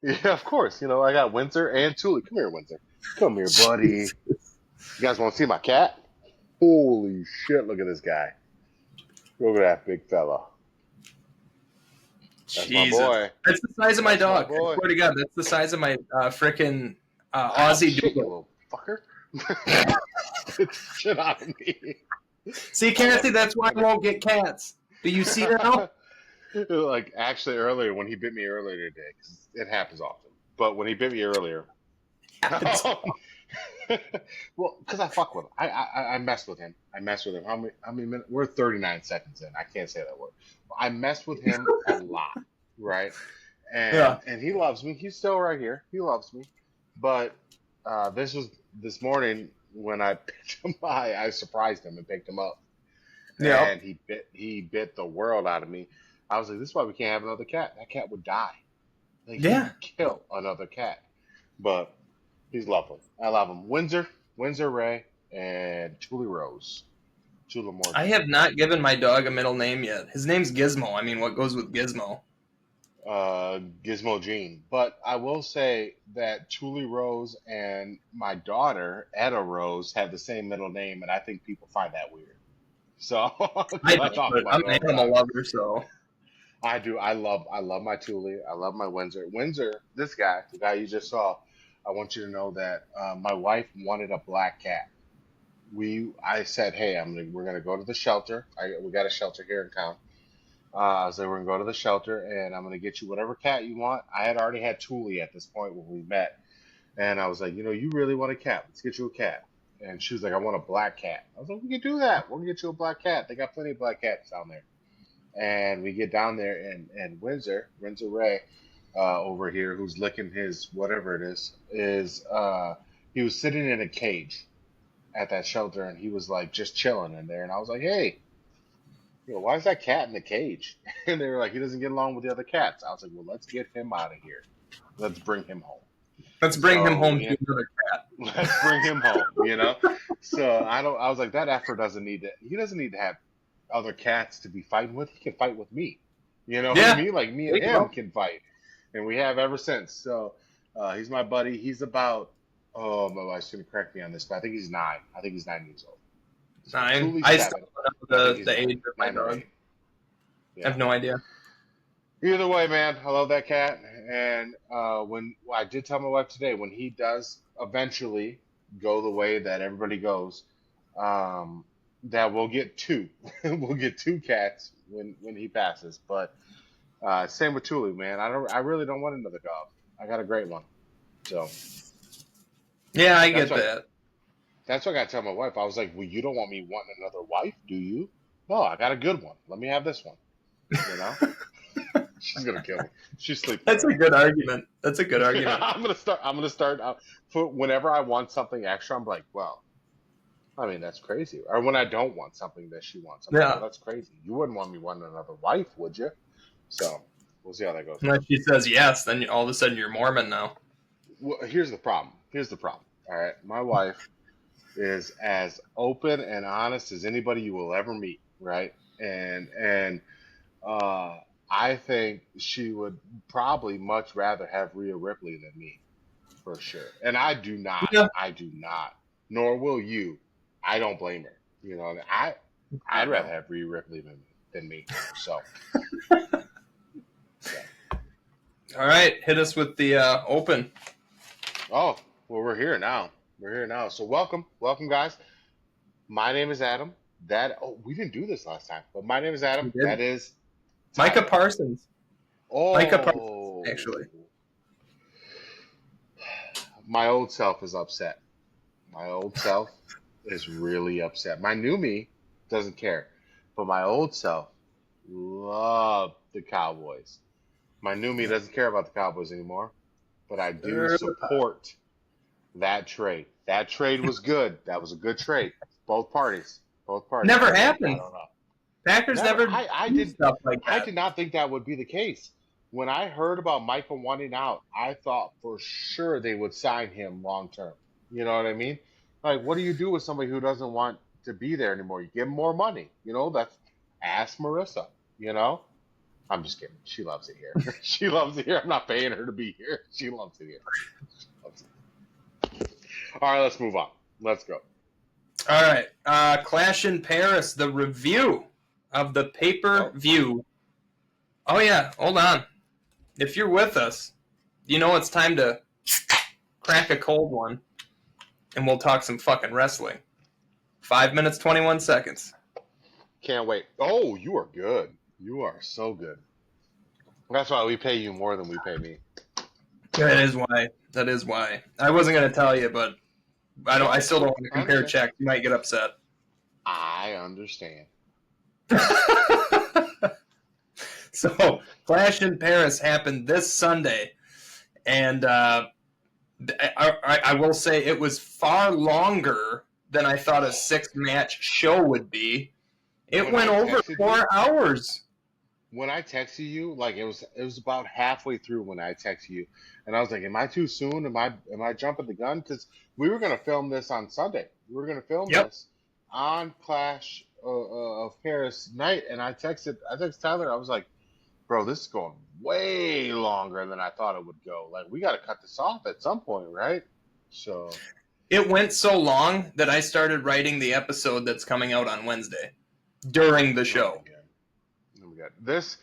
Yeah, of course. You know, I got Windsor and Thule. Come here, Windsor. Come here, buddy. Jesus. You guys want to see my cat? Holy shit! Look at this guy. Look at that big fella. That's my Jesus. boy. That's the size of my That's my dog. I boy. swear to God, that's the size of my frickin' Oh Aussie shit, you Doodle. little fucker! Get the shit out of me. See, Kathy, that's why I won't get cats. Do you see now? Like actually earlier when he bit me earlier today, 'cause it happens often. But when he bit me earlier, Happens. well, because I fuck with him. I mess with him. I mess with him. How many minutes? We're 39 seconds in. I can't say that word. I mess with him a lot, right? Yeah. And he loves me. He's still right here. He loves me. But this was this morning when I picked him. I surprised him and picked him up, Yeah. and he bit the world out of me. I was like, this is why we can't have another cat. That cat would die. Like he Yeah. would kill another cat. But he's lovely. I love him. Windsor Ray, and Julie Rose. Julie Morgan. I have not given my dog a middle name yet. His name's Gizmo. I mean, what goes with Gizmo? Gizmo Jean. But I will say that Julie Rose and my daughter, Etta Rose, have the same middle name, and I think people find that weird. So I I don't, talk but about I'm it an all the animal time. lover, so. I do. I love my Thule. I love my Windsor. Windsor, this guy, the guy you just saw, I want you to know that my wife wanted a black cat. I said, hey, we're gonna go to the shelter. We got a shelter here in town. I said we're gonna go to the shelter, and I'm gonna get you whatever cat you want. I had already had Thule at this point when we met, and I was like, you really want a cat? Let's get you a cat. And she was like, I want a black cat. I was like, we can do that. We'll get you a black cat. They got plenty of black cats down there. And we get down there, and Windsor Ray, over here, who's licking his whatever it is he was sitting in a cage at that shelter, and he was like just chilling in there. And I was like, hey, why is that cat in the cage? And they were like, he doesn't get along with the other cats. I was like, well, let's get him out of here. Let's bring him home. Let's bring him So home we to another cat. let's bring him home. So I was like, that effort doesn't need to. He doesn't need to have other cats to be fighting with. He can fight with me. You know what I Yeah. mean? Like me There and you him go. can fight, and we have ever since. So he's my buddy. He's about. Oh, my wife's gonna correct me on this, but I think he's 9. I think he's 9 years old. So 9. Thule's I 7. still don't I know think he's the 9, age of my 9 or dog. 8. I have Yeah. no idea. Either way, man, I love that cat. And when I did tell my wife today, when he does eventually go the way that everybody goes, um, that we'll get 2. We'll get 2 cats when he passes. But same with Thule, man. I really don't want another dog. I got a great one. So Yeah, I that's get what that. that's what I got to tell my wife. I was like, well, you don't want me wanting another wife, do you? No, I got a good one. Let me have this one. You know? She's gonna kill me. She's sleeping That's right a good argument. That's a good now. argument. I'm gonna start for whenever I want something extra. I'm like, well, I mean, that's crazy. Or when I don't want something that she wants, I'm like, well, Yeah. that's crazy. You wouldn't want me wanting another wife, would you? So we'll see how that goes. Unless she says yes, then all of a sudden you're Mormon now. Well, here's the problem. All right, my wife is as open and honest as anybody you will ever meet, right? And uh, I think she would probably much rather have Rhea Ripley than me, for sure. And I do not. Yeah. I do not. Nor will you. I don't blame her. I'd rather have Rhea Ripley than me. So, so. All right, hit us with the open. Oh, well, we're here now. So welcome, guys. My name is Adam. We didn't do this last time, but my name is Adam. We did. That is Micah Tyler. Parsons. Oh, Micah Parsons, actually. My old self is upset. My old self is really upset. My new me doesn't care, but my old self loved the Cowboys. My new me doesn't care about the Cowboys anymore, but I do support that trade. That trade was good. That was a good trade. Both parties. Never I happened. don't know. Packers never I do did. stuff like I that. did not think that would be the case. When I heard about Michael wanting out, I thought for sure they would sign him long term. You know what I mean? Like, what do you do with somebody who doesn't want to be there anymore? You give him more money. That's ask Marissa. You know. I'm just kidding. She loves it here. She loves it here. I'm not paying her to be here. She loves it here. Loves it. All right, let's move on. Let's go. All right. Clash in Paris, the review of the pay-per-view. Oh, yeah. Hold on. If you're with us, you know it's time to crack a cold one, and we'll talk some fucking wrestling. 5 minutes, 21 seconds. Can't wait. Oh, you are good. You are so good. That's why we pay you more than we pay me. That is why. That is why. I wasn't going to tell you, but I still don't want to compare checks. You might get upset. I understand. So, Clash in Paris happened this Sunday, and I will say it was far longer than I thought a 6-match show would be. It went over 4 hours. When I texted you, like it was about halfway through when I texted you, and I was like, "Am I too soon? Am I jumping the gun?" Because we were gonna film this on Sunday. We were gonna film this on Clash of Paris night, and I texted Tyler. I was like, "Bro, this is going way longer than I thought it would go. Like, we got to cut this off at some point, right?" So it went so long that I started writing the episode that's coming out on Wednesday during the show. Oh my God. This,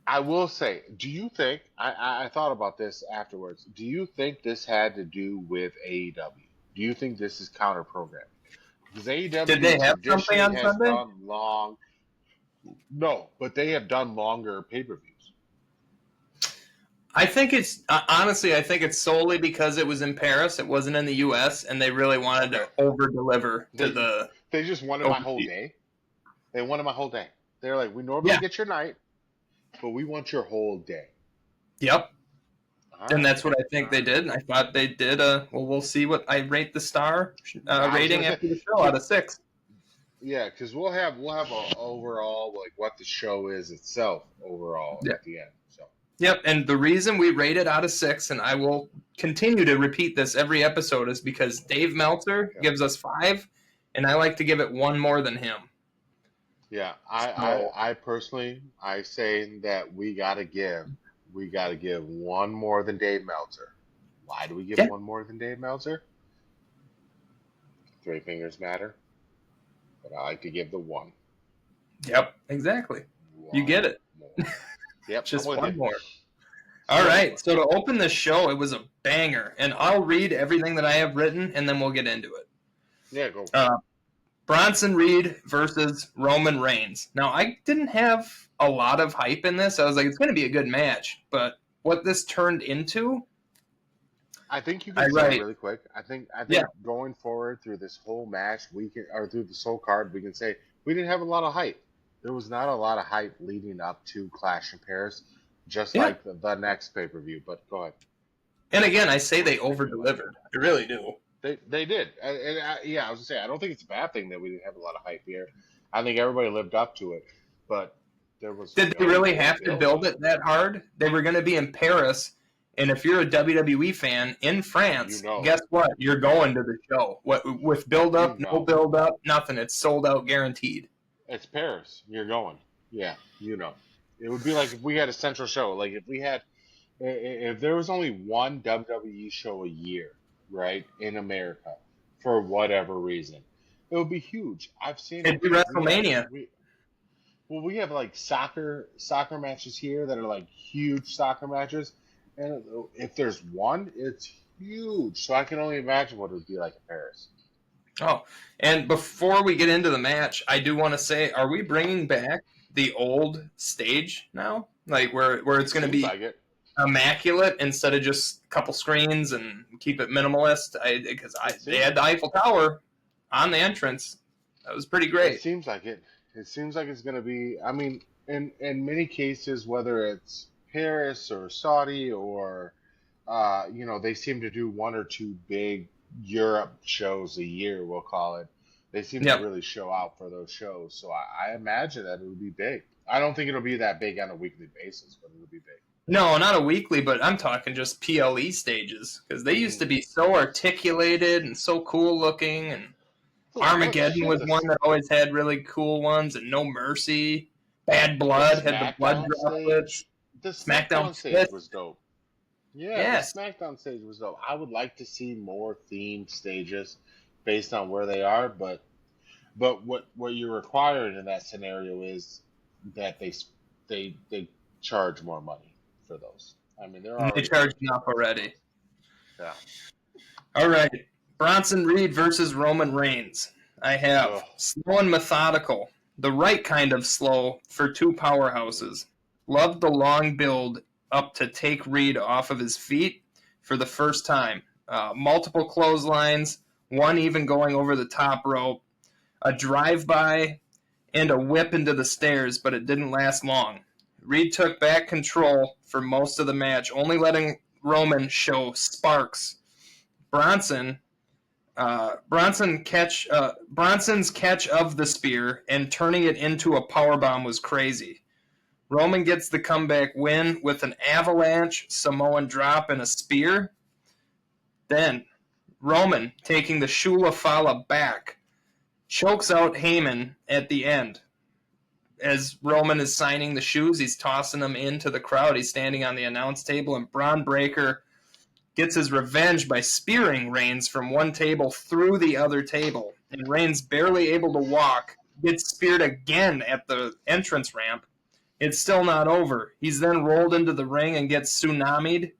I will say, do you think, I thought about this afterwards, do you think this had to do with AEW? Do you think this is counter-programming? Because AEW Did they have something on has Sunday? done long, no, but they have done longer pay-per-views. I think it's, honestly, I think it's solely because it was in Paris, it wasn't in the U.S., and they really wanted to over-deliver to the... They just wanted my whole day. They wanted my whole day. They're like, we normally get your night, but we want your whole day. Yep. And that's what I think they did. I thought they did. Well, we'll see what I rate the star rating after the show out of 6. Yeah, because we'll have a overall, like, what the show is itself overall at the end. So. Yep, and the reason we rate it out of 6, and I will continue to repeat this every episode, is because Dave Meltzer gives us 5, and I like to give it 1 more than him. Yeah, I personally, I say that we gotta give 1 more than Dave Meltzer. Why do we give 1 more than Dave Meltzer? 3 fingers matter, but I like to give the 1. Yep, exactly. You get it. Yep, just 1 more. All right, so to open the show, it was a banger, and I'll read everything that I have written, and then we'll get into it. Yeah, go. Bronson Reed versus Roman Reigns. Now, I didn't have a lot of hype in this. I was like, it's going to be a good match. But what this turned into... I think you can say really quick. I think going forward through this whole match, through this whole card, we can say we didn't have a lot of hype. There was not a lot of hype leading up to Clash in Paris, just like the next pay-per-view. But go ahead. And again, I say they over-delivered. I really do. They did. I was going to say, I don't think it's a bad thing that we didn't have a lot of hype here. I think everybody lived up to it. But there was... Did they really have to build it that hard? They were going to be in Paris, and if you're a WWE fan in France, guess what? You're going to the show. With build-up, no build-up, nothing. It's sold out guaranteed. It's Paris. You're going. Yeah, It would be like if we had a central show. Like if there was only one WWE show a year, right, in America, for whatever reason, it would be huge. I've seen it'd be WrestleMania. We have like soccer matches here that are like huge soccer matches, and if there's one, it's huge. So I can only imagine what it would be like in Paris. Oh, and before we get into the match, I do want to say, are we bringing back the old stage now? Like where it's going to be immaculate instead of just a couple screens and keep it minimalist? Because they had the Eiffel Tower on the entrance. That was pretty great. It seems like it. It seems like it's going to be, I mean, in many cases, whether it's Paris or Saudi or, they seem to do 1 or 2 big Europe shows a year, we'll call it. They seem to really show out for those shows. So I imagine that it would be big. I don't think it'll be that big on a weekly basis, but it'll be big. No, not a weekly, but I'm talking just PLE stages. Because they used to be so articulated and so cool looking. And Armageddon was one that always had really cool ones, and No Mercy. Bad blood, had the blood droplets. The SmackDown stage was dope. Yeah, yes. the SmackDown stage was dope. I would like to see more themed stages based on where they are, but what you're required in that scenario is that they charge more money for those. I mean, they're They already charged enough already. yeah. All right. Bronson Reed versus Roman Reigns. I have slow and methodical, the right kind of slow for two powerhouses. Loved the long build up to take Reed off of his feet for the first time. Multiple clotheslines, one even going over the top rope, a drive-by, and a whip into the stairs, but it didn't last long. Reed took back control for most of the match, only letting Roman show sparks. Bronson Bronson's catch of the spear and turning it into a powerbomb was crazy. Roman gets the comeback win with an avalanche, Samoan drop, and a spear. Then Roman, taking the Shula Fala back, chokes out Heyman at the end. As Roman is signing the shoes, he's tossing them into the crowd. He's standing on the announce table, and Braun Breaker gets his revenge by spearing Reigns from one table through the other table. And Reigns, barely able to walk, gets speared again at the entrance ramp. It's still not over. He's then rolled into the ring and gets tsunami'd,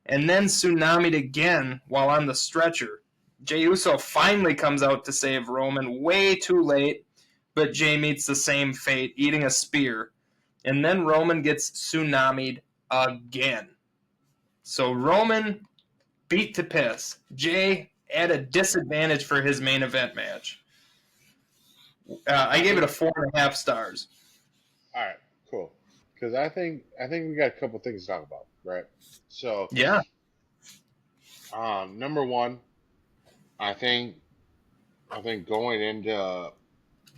and then tsunami'd again while on the stretcher. Jey Uso finally comes out to save Roman way too late, but Jey meets the same fate, eating a spear. And then Roman gets tsunami'd again. So Roman beat to piss. Jey at a disadvantage for his main event match. I gave it a 4.5 stars. All right, cool. Because I think we got a couple things to talk about, right? So yeah, number one, I think going into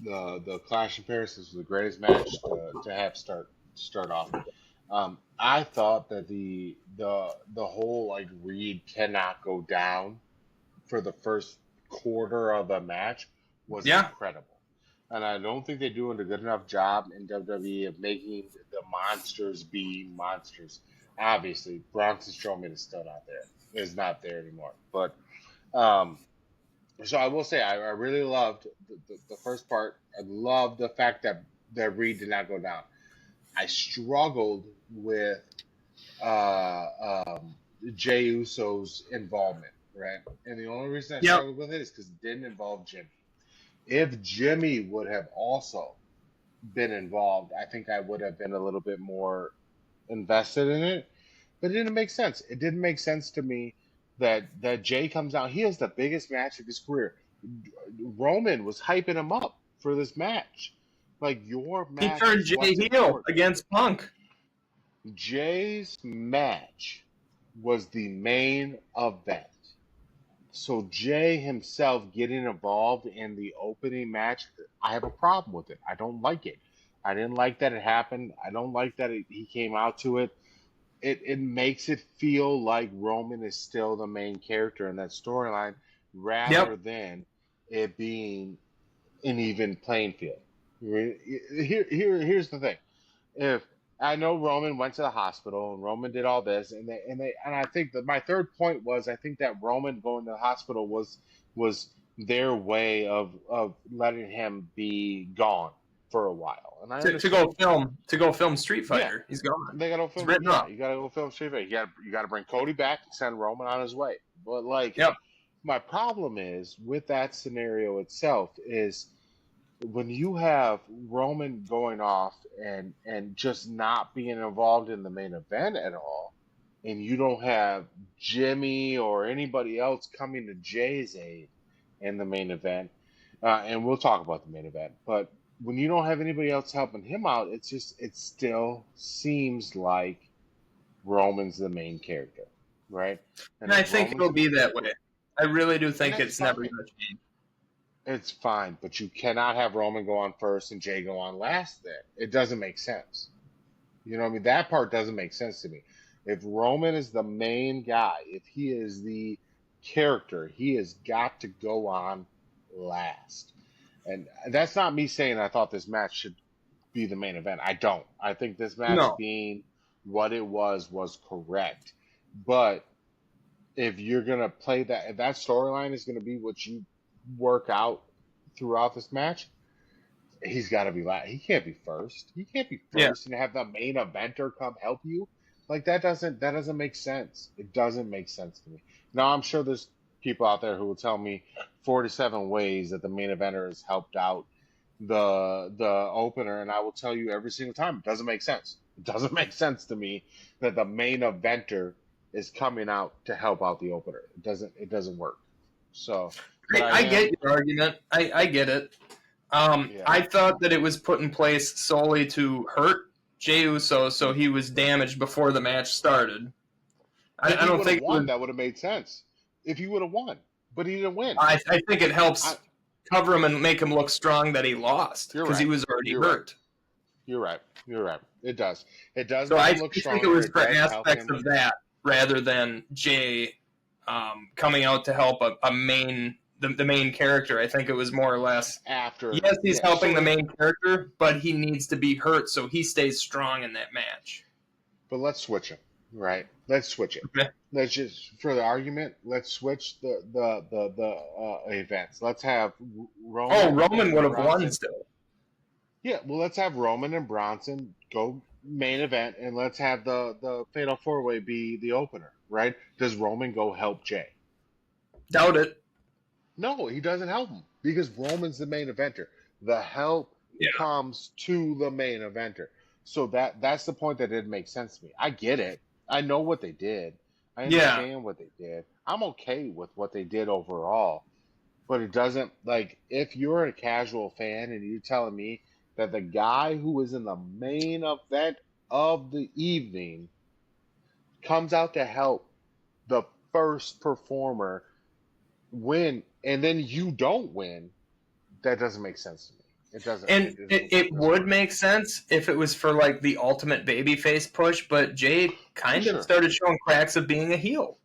the Clash of Paris is the greatest match to have start off. I thought that the whole like Reed cannot go down for the first quarter of the match was incredible. And I don't think they're doing a good enough job in WWE of making the monsters be monsters. Obviously, Braun Strowman is still not there. Is not there anymore. But so I will say I really loved the first part. I loved the fact that Reed did not go down. I struggled with Jey Uso's involvement, right? And the only reason I struggled with it is because it didn't involve Jimmy. If Jimmy would have also been involved, I think I would have been a little bit more invested in it. But it didn't make sense. It didn't make sense to me that Jey comes out. He has the biggest match of his career. Roman was hyping him up for this match. Like, your match. He turned Jey heel against Punk. Jey's match was the main event. So Jey himself getting involved in the opening match, I have a problem with it. I don't like it. I didn't like that it happened. I don't like that he came out to it. It makes it feel like Roman is still the main character in that storyline rather than it being an even playing field. Here's the thing. If I know Roman went to the hospital and Roman did all this and I think that my third point was I think that Roman going to the hospital was their way of letting him be gone for a while. And to go film Street Fighter. He's gone. They gotta film. You gotta go film Street Fighter. You gotta bring Cody back and send Roman on his way. But my problem is with that scenario itself is when you have Roman going off and just not being involved in the main event at all, and you don't have Jimmy or anybody else coming to Jey's aid in the main event, and we'll talk about the main event, but when you don't have anybody else helping him out, it still seems like Roman's the main character, right? And I think it'll be that way. I really do think it's never going to change. It's fine, but you cannot have Roman go on first and Jey go on last then. It doesn't make sense. You know what I mean? That part doesn't make sense to me. If Roman is the main guy, if he is the character, he has got to go on last. And that's not me saying I thought this match should be the main event. I don't. I think this match being what it was correct. But if you're gonna play that, if that storyline is gonna be what you work out throughout this match, he's got to be last. He can't be first. He can't be first and have the main eventer come help you. Like that doesn't make sense. It doesn't make sense to me. Now I'm sure there's people out there who will tell me 47 ways that the main eventer has helped out the opener, and I will tell you every single time it doesn't make sense. It doesn't make sense to me that the main eventer is coming out to help out the opener. It doesn't work. So I get your argument. I get it. I thought that it was put in place solely to hurt Jey Uso, so he was damaged before the match started. I don't think that would have made sense if he would have won, but he didn't win. I think it helps cover him and make him look strong that he lost because he was already hurt. You're right. It does. So I think it was for aspects of that rather than Jey coming out to help the main character. I think it was more or less after. Yes, he's helping the main character, but he needs to be hurt so he stays strong in that match. But let's switch him, right? Let's switch it. Okay. Let's just, for the argument, let's switch the events. Let's have Roman. Oh, Roman would have won still. Yeah, well, let's have Roman and Bronson go main event, and let's have the Fatal 4-Way be the opener, right? Does Roman go help Jey? Doubt it. No, he doesn't help him because Roman's the main eventer. The help comes to the main eventer. So that's the point that didn't make sense to me. I get it. I know what they did. I understand what they did. I'm okay with what they did overall. But it doesn't, like, if you're a casual fan and you're telling me that the guy who is in the main event of the evening comes out to help the first performer win, and then you don't win, that doesn't make sense to me. It doesn't. And it would make sense if it was for like the ultimate babyface push, but Jey kind of started showing cracks of being a heel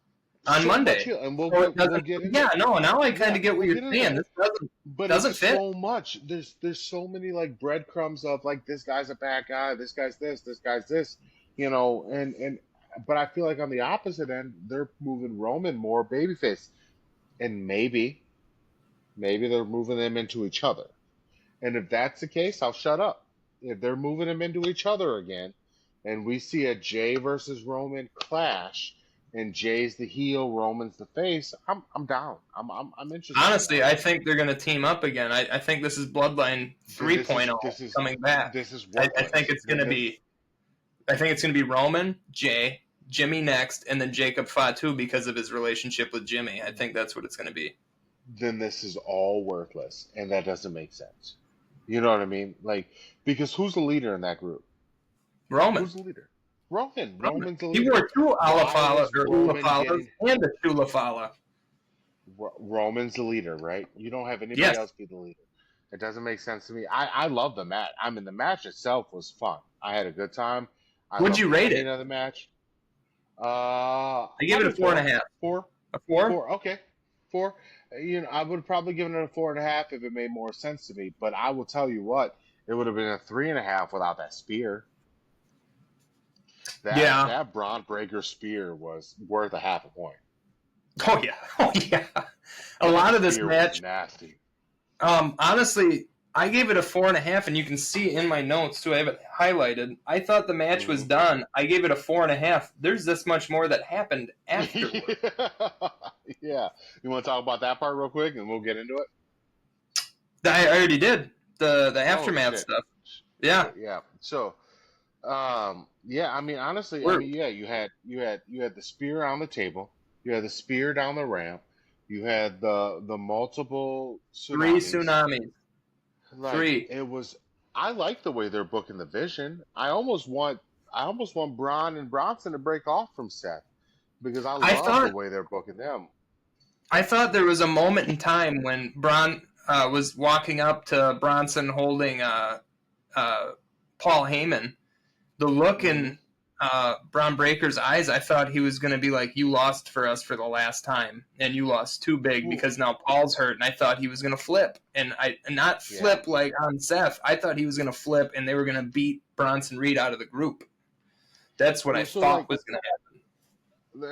on Monday. And we'll get into now I kind of get what you're saying. This doesn't fit. So much. There's so many like breadcrumbs of like this guy's a bad guy, this guy's this, you know, and but I feel like on the opposite end, they're moving Roman more babyface. And maybe they're moving them into each other. And if that's the case, I'll shut up. If they're moving them into each other again, and we see a Jey versus Roman clash, and Jey's the heel, Roman's the face, I'm down. I'm interested. Honestly, I think they're going to team up again. I think this is Bloodline 3.0 coming back. This is I think it's going to be. I think it's going to be Roman, Jey, Jimmy next, and then Jacob Fatu because of his relationship with Jimmy. I think that's what it's going to be. Then this is all worthless, and that doesn't make sense. You know what I mean? Like, because who's the leader in that group? Roman. Who's the leader? Roman. Roman's the leader. He wore two Ulafalas and a Tulafala. Roman's the leader, right? You don't have anybody else be the leader. It doesn't make sense to me. I love the match. I mean, the match itself was fun. I had a good time. Would you rate it? The match. I give it a 4.5. 4? A 4? 4. Okay. 4. You know, I would have probably given it a 4.5 if it made more sense to me. But I will tell you what, it would have been a 3.5 without that spear. That Braun Breaker spear was worth a half a point. Oh yeah. A lot of this match was nasty. Honestly, I gave it a 4.5, and you can see in my notes too. I have it highlighted. I thought the match was done. I gave it a 4.5. There's this much more that happened afterward. Yeah, you want to talk about that part real quick, and we'll get into it. I already did the aftermath stuff. Yeah. So, I mean, honestly, you had the spear on the table, you had the spear down the ramp, you had the multiple tsunamis. 3 tsunamis. Like, 3. It was. I like the way they're booking the Vision. I almost want Braun and Bronson to break off from Seth because I love the way they're booking them. I thought there was a moment in time when Braun was walking up to Bronson holding Paul Heyman. The look in Braun Breaker's eyes, I thought he was going to be like, you lost for us for the last time, and you lost too big because now Paul's hurt, and I thought he was going to flip. And not flip like on Seth. I thought he was going to flip, and they were going to beat Bronson Reed out of the group. That's what I thought was going to happen.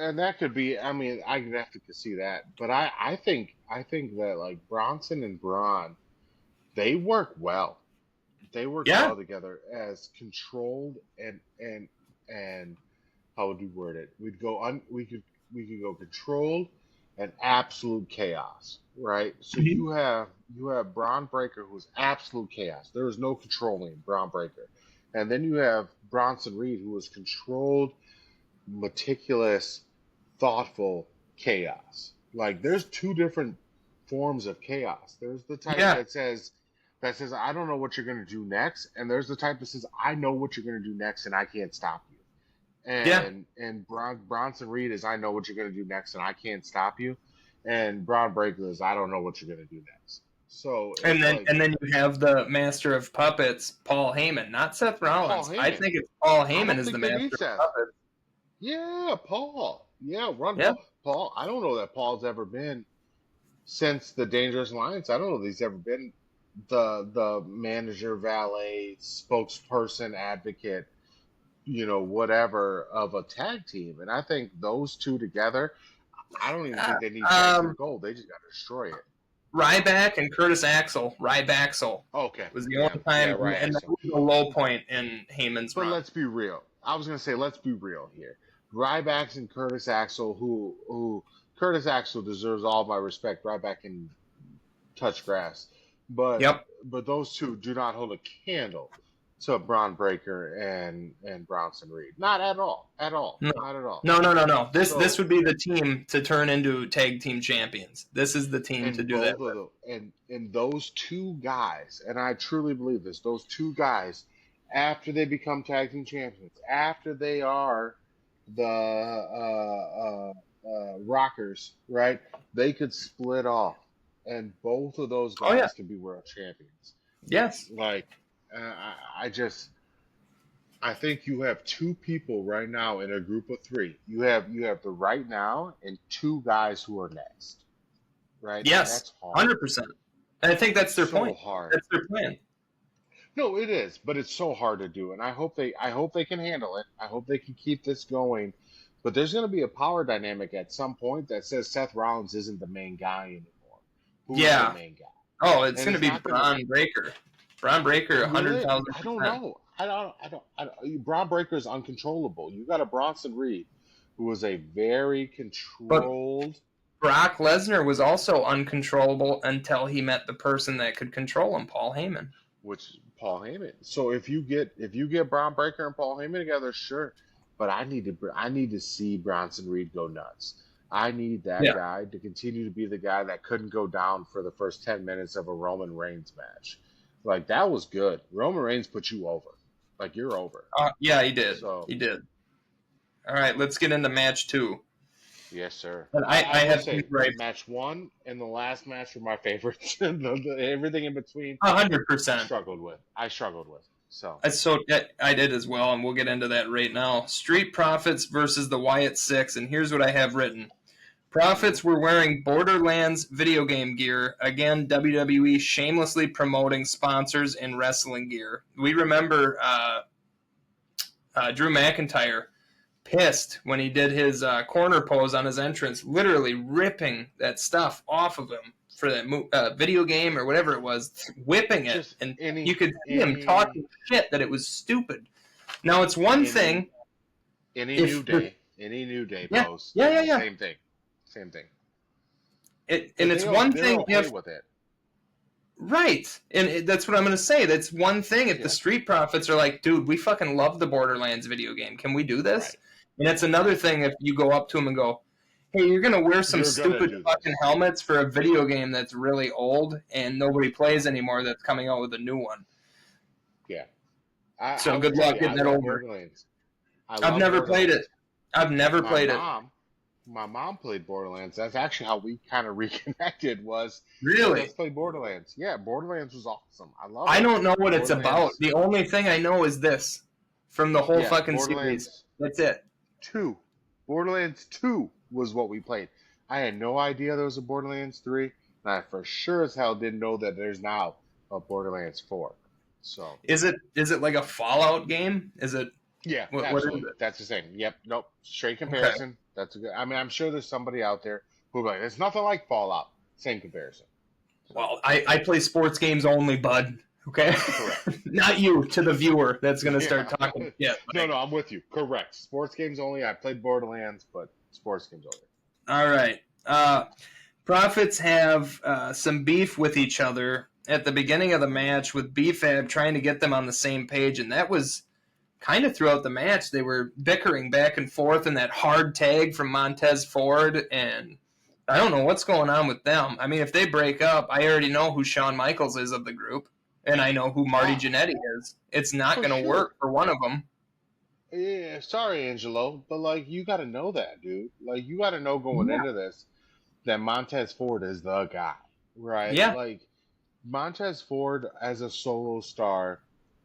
And that could be, I mean, I could have to see that. But I think that, like, Bronson and Braun, they work well. They work well together as controlled and how would we word it? We could go controlled and absolute chaos, right? So you have Braun Breaker, who's absolute chaos. There is no controlling Braun Breaker, and then you have Bronson Reed, who is controlled, meticulous, thoughtful chaos. Like, there's two different forms of chaos. There's the type that says I don't know what you're going to do next, and there's the type that says I know what you're going to do next and I can't stop you. And Bronson Reed is I know what you're going to do next and I can't stop you, and Braun Breaker is I don't know what you're going to do next. So and then you have the master of puppets, Paul Heyman, not Seth Rollins. I think it's Paul Heyman is the master of puppets. Yeah, Paul. Yeah, Paul. I don't know that Paul's ever been since the Dangerous Alliance. I don't know that he's ever been the manager, valet, spokesperson, advocate, whatever of a tag team. And I think those two together, I don't even think they need tag team gold. They just got to destroy it. Ryback and Curtis Axel. Rybaxel. Okay. Was the only time, and that was the low point in Heyman's run. But let's be real. I was going to say, let's be real here. Ryback and Curtis Axel, who Curtis Axel deserves all my respect. Ryback can touch grass. But those two do not hold a candle to Braun Breaker and Bronson Reed. Not at all. No. Not at all. No. This would be the team to turn into tag team champions. This is the team to do that. And those two guys, and I truly believe this, those two guys, after they become tag team champions, after they are the Rockers, right? They could split off. And both of those guys can be world champions. Yes. Like, I think you have two people right now in a group of three. You have the right now and two guys who are next. Right? Yes. 100%. And I think that's their point. Hard. That's their plan. No, it is, but it's so hard to do. And I hope they can handle it. I hope they can keep this going. But there's going to be a power dynamic at some point that says Seth Rollins isn't the main guy anymore. Who's the main guy? Oh, it's going to be Braun Breaker. Braun Breaker, 100,000%. I don't know. I don't. Braun Breaker is uncontrollable. You got a Bronson Reed, who was a very controlled. But Brock Lesnar was also uncontrollable until he met the person that could control him, Paul Heyman. Which is Paul Heyman. So if you get Braun Breaker and Paul Heyman together, sure. But I need to see Bronson Reed go nuts. I need that guy to continue to be the guy that couldn't go down for the first 10 minutes of a Roman Reigns match. Like, that was good. Roman Reigns put you over. Like, you're over. Yeah, he did. He did. All right, let's get into match 2. Yes, sir. And I have to say, match 1 and the last match were my favorites. Everything in between, 100%. I struggled with. So I did as well, and we'll get into that right now. Street Profits versus the Wyatt Six, and here's what I have written. Profits were wearing Borderlands video game gear. Again, WWE shamelessly promoting sponsors in wrestling gear. We remember Drew McIntyre pissed when he did his corner pose on his entrance, literally ripping that stuff off of him for that video game or whatever it was, whipping it. And you could see him talking shit that it was stupid. Now, it's one thing. Any New Day pose. Yeah. Same thing. It's one thing if with it. Right. And that's what I'm going to say. That's one thing if the Street Profits are like, dude, we fucking love the Borderlands video game. Can we do this? Right. And it's another thing if you go up to them and go, hey, you're going to wear some stupid fucking helmets for a video game that's really old and nobody plays anymore that's coming out with a new one. Yeah. So good luck getting that over. I've never played it. I've never played it. My mom played Borderlands. That's actually how we kind of reconnected was. Really? Let's play Borderlands. Yeah, Borderlands was awesome. I love it. I don't know what it's about. The only thing I know is this from the whole fucking series. That's it. 2. Borderlands 2 was what we played. I had no idea there was a Borderlands 3, and I for sure as hell didn't know that there's now a Borderlands 4. So is it like a Fallout game? Is it? Yeah, what absolutely. is it? That's the same. Yep. Nope. Straight Okay. comparison. That's a good. I mean, I'm sure there's somebody out there who'll be like, "It's nothing like Fallout." Same comparison. Well, I play sports games only, bud. Okay, not you, to the viewer that's going to start talking. Yeah, no, I'm with you. Correct. Sports games only. I played Borderlands, but sports games only. All right. Profits have some beef with each other at the beginning of the match, with BFAB trying to get them on the same page, and that was kind of throughout the match. They were bickering back and forth in that hard tag from Montez Ford, and I don't know what's going on with them. I mean, if they break up, I already know who Shawn Michaels is of the group, and I know who Marty Jannetty is. It's not going to work for one of them. Yeah, sorry, Angelo, but like you got to know that, dude. Like you got to know going into this that Montez Ford is the guy, right? Yeah. Like Montez Ford as a solo star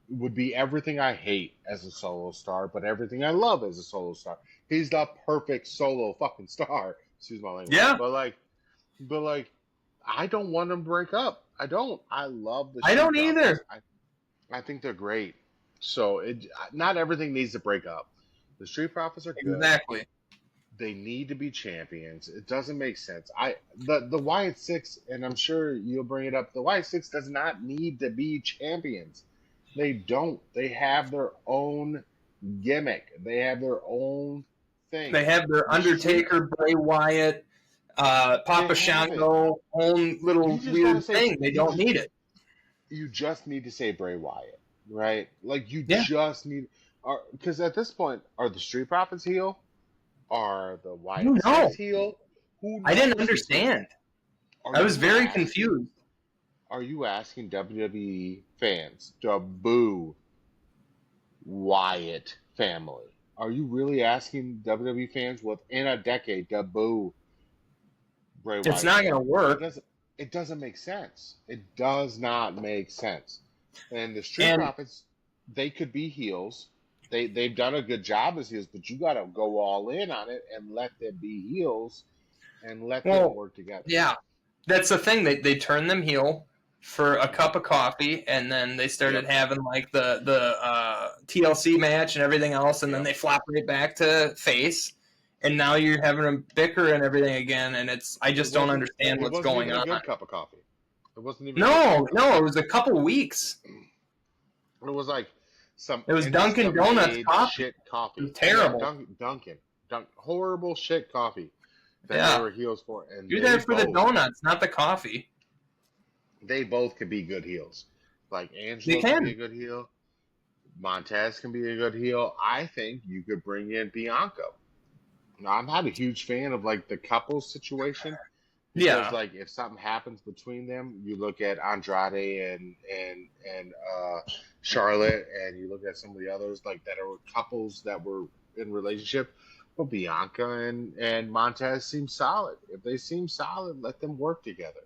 would be everything I hate as a solo star, but everything I love as a solo star. He's the perfect solo fucking star. Excuse my language. Yeah. But like, I don't want them to break up. I don't. I love the. I don't either. I think they're great. So not everything needs to break up. The Street Profits are good. Exactly. They need to be champions. It doesn't make sense. The Wyatt Six, and I'm sure you'll bring it up. The Wyatt Six does not need to be champions. They don't. They have their own gimmick. They have their own thing. They have their Undertaker, Bray Wyatt, Papa Shango, own little weird thing. They don't need it. You just need to say Bray Wyatt, right? Like you just need, because at this point, are the Street Profits heel? Are the Wyatt Six heel? I didn't understand. I was very confused. Are you asking WWE fans to boo Wyatt family? Are you really asking WWE fans within a decade to boo Bray Wyatt? It's not going to work. It doesn't make sense. It does not make sense. And the Street Profits, they could be heels. They've done a good job as heels, but you got to go all in on it and let them be heels and let them work together. Yeah, that's the thing. They turned them heel for a cup of coffee, and then they started having like the TLC match and everything else, and then they flop right back to face, and now you're having them bicker and everything again, and I just don't understand what's going on. It wasn't even a good cup of coffee. It wasn't even. No, it was a couple weeks. It was like it was Dunkin' Donuts coffee. Shit coffee. It was terrible. Yeah, Dunkin'. Horrible shit coffee that they were heels for. And do that for the donuts, not the coffee. They both could be good heels. Like Angelo can be a good heel. Montez can be a good heel. I think you could bring in Bianca. Now, I'm not a huge fan of like the couples situation. Because like if something happens between them, you look at Andrade and Charlotte, and you look at some of the others like that are couples that were in relationship. Well, Bianca and Montez seem solid. If they seem solid, let them work together.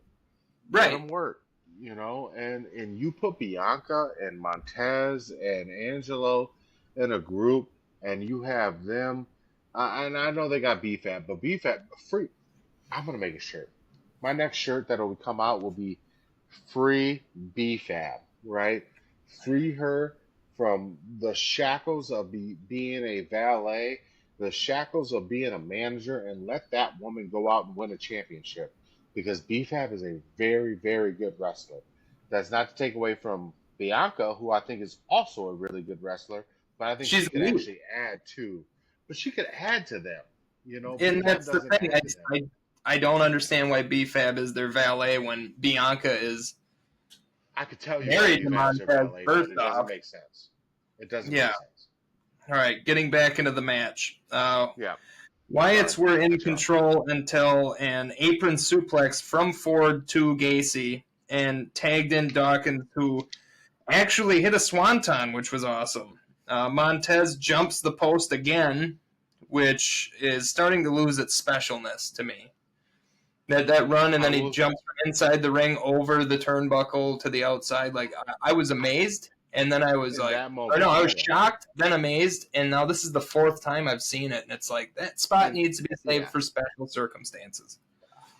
Right. Let them work. You know, and you put Bianca and Montez and Angelo in a group, and you have them. And I know they got BFAB, but BFAB free. I'm gonna make a shirt. My next shirt that'll come out will be free BFAB, right? Free her from the shackles of being a valet, the shackles of being a manager, and let that woman go out and win a championship. Because BFAB is a very, very good wrestler. That's not to take away from Bianca, who I think is also a really good wrestler, but I think she could actually add to. But she could add to them, you know. And that's the thing. I don't understand why BFAB is their valet when Bianca is. I could tell you married to Montez. First it doesn't make sense. It doesn't make sense. All right, getting back into the match. Wyatts were in control until an apron suplex from Ford to Gacy and tagged in Dawkins, who actually hit a swanton, which was awesome. Montez jumps the post again, which is starting to lose its specialness to me. That run, and then he jumps from inside the ring over the turnbuckle to the outside. Like, I was amazed, And then I was In like, that or moment, no, I was yeah. shocked, then amazed, and now this is the 4th time I've seen it, and it's like that spot And needs to be saved yeah, for special circumstances.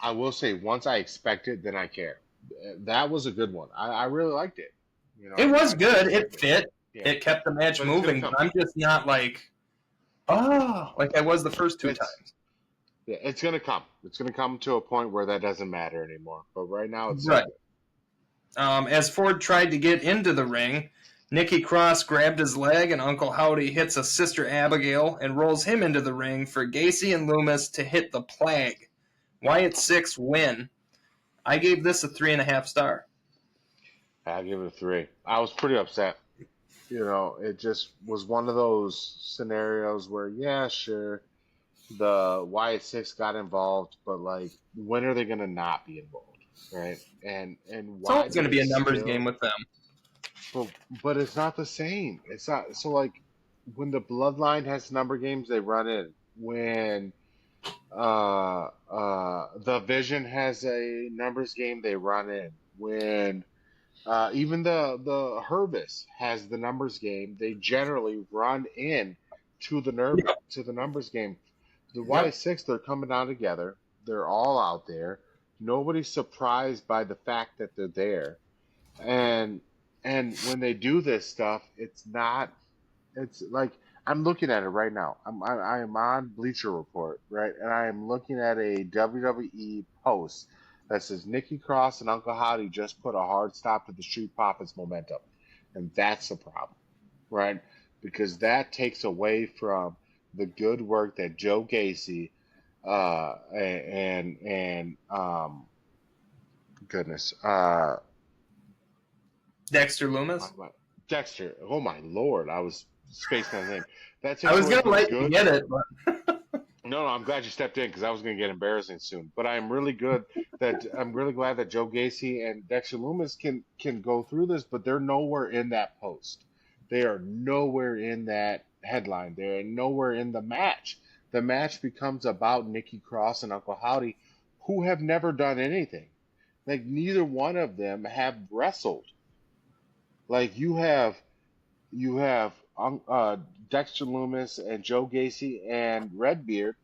I will say once I expect it, then I care. That was a good one. I really liked it. You know, It was I good. It expected. fit. Yeah, It kept the match but it's gonna moving. come. But I'm just not like, oh, like I was the first 2 It's times. Yeah, it's gonna come. It's gonna come to a point where that doesn't matter anymore. But right now, it's so Right. good. As Ford tried to get into the ring, Nikki Cross grabbed his leg, and Uncle Howdy hits a Sister Abigail and rolls him into the ring for Gacy and Loomis to hit the Plague. Wyatt 6 win. I gave this a 3.5 star. I give it a 3. I was pretty upset. You know, it just was one of those scenarios where, yeah, sure, the Wyatt Six got involved, but like, when are they gonna not be involved, right? And It's why always do going to they be a numbers game still? with them. But it's not the same. It's not. So like, when the Bloodline has number games, they run in. When the Vision has a numbers game, they run in. When even the Hervis has the numbers game, they generally run in Yep. to the numbers game. The Yep. Y6, they're coming down together. They're all out there. Nobody's surprised by the fact that they're there. And when they do this stuff, it's not. It's like, I'm looking at it right now. I am on Bleacher Report, right, and I am looking at a WWE post that says Nikki Cross and Uncle Howdy just put a hard stop to the Street Profits momentum, and that's the problem, right? Because that takes away from the good work that Joe Gacy and goodness, Dexter Loomis. Dexter. Oh my lord, I was spacing on his name. That I takes was away going to from let you good. get it, but No, I'm glad you stepped in because I was going to get embarrassing soon. But I'm really glad that Joe Gacy and Dexter Loomis can go through this, but they're nowhere in that post. They are nowhere in that headline. They're nowhere in the match. The match becomes about Nikki Cross and Uncle Howdy, who have never done anything. Like, neither one of them have wrestled. Like, you have Dexter Loomis and Joe Gacy and Redbeard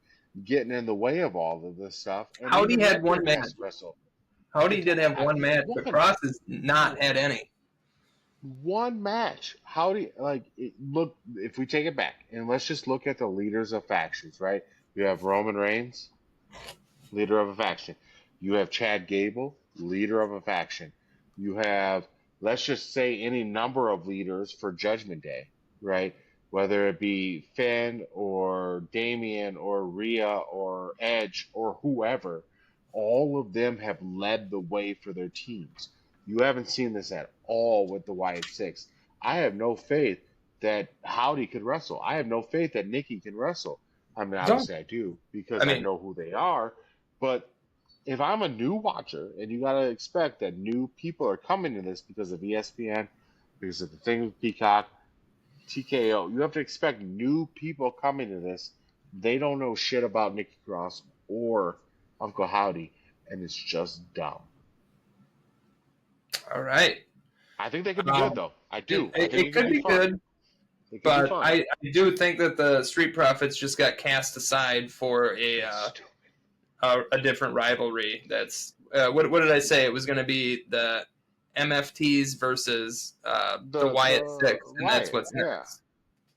getting in the way of all of this stuff, and Howdy even had one Redbeard match. has wrestled. Howdy It's did have one match, but one, Cross has not had any. one match. How do you look? If we take it back and let's just look at the leaders of factions, right? You have Roman Reigns, leader of a faction. You have Chad Gable, leader of a faction. You have, let's just say, any number of leaders for Judgment Day, right? Whether it be Finn or Damian or Rhea or Edge or whoever, all of them have led the way for their teams. You haven't seen this at all with the Wyatt Six. I have no faith that Howdy could wrestle. I have no faith that Nikki can wrestle. I mean, Don't. obviously I do I because I mean, know who they are, but if I'm a new watcher, and you gotta expect that new people are coming to this because of ESPN, because of the thing with Peacock, TKO, you have to expect new people coming to this. They don't know shit about Nikki Cross or Uncle Howdy, and it's just dumb. all right. I think they could be good Um, though. I it, do. I it, think it it could could be be fun. good, It could be but fun. I do think that the Street Profits just got cast aside for It's stupid. a different rivalry. That's what did I say? It was going to be the MFTs versus the Wyatt The Six, and that's Wyatt, what's yeah. next.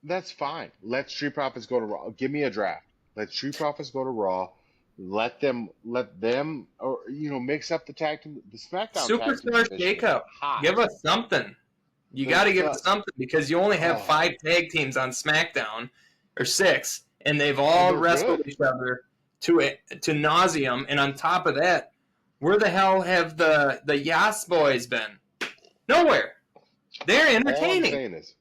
That's fine. Let Street Profits go to Raw. Give me a draft. Let Street Profits go to Raw. Let them, or mix up the tag team. The SmackDown tag team Superstar division is shakeup. hot. Give us something. You got The to give the us something because you only have oh, 5 tag teams on SmackDown, or 6, and they've and all they're wrestled good. each other to nauseum. And on top of that, where the hell have the Yas boys been? Nowhere. They're All I'm entertaining. saying is,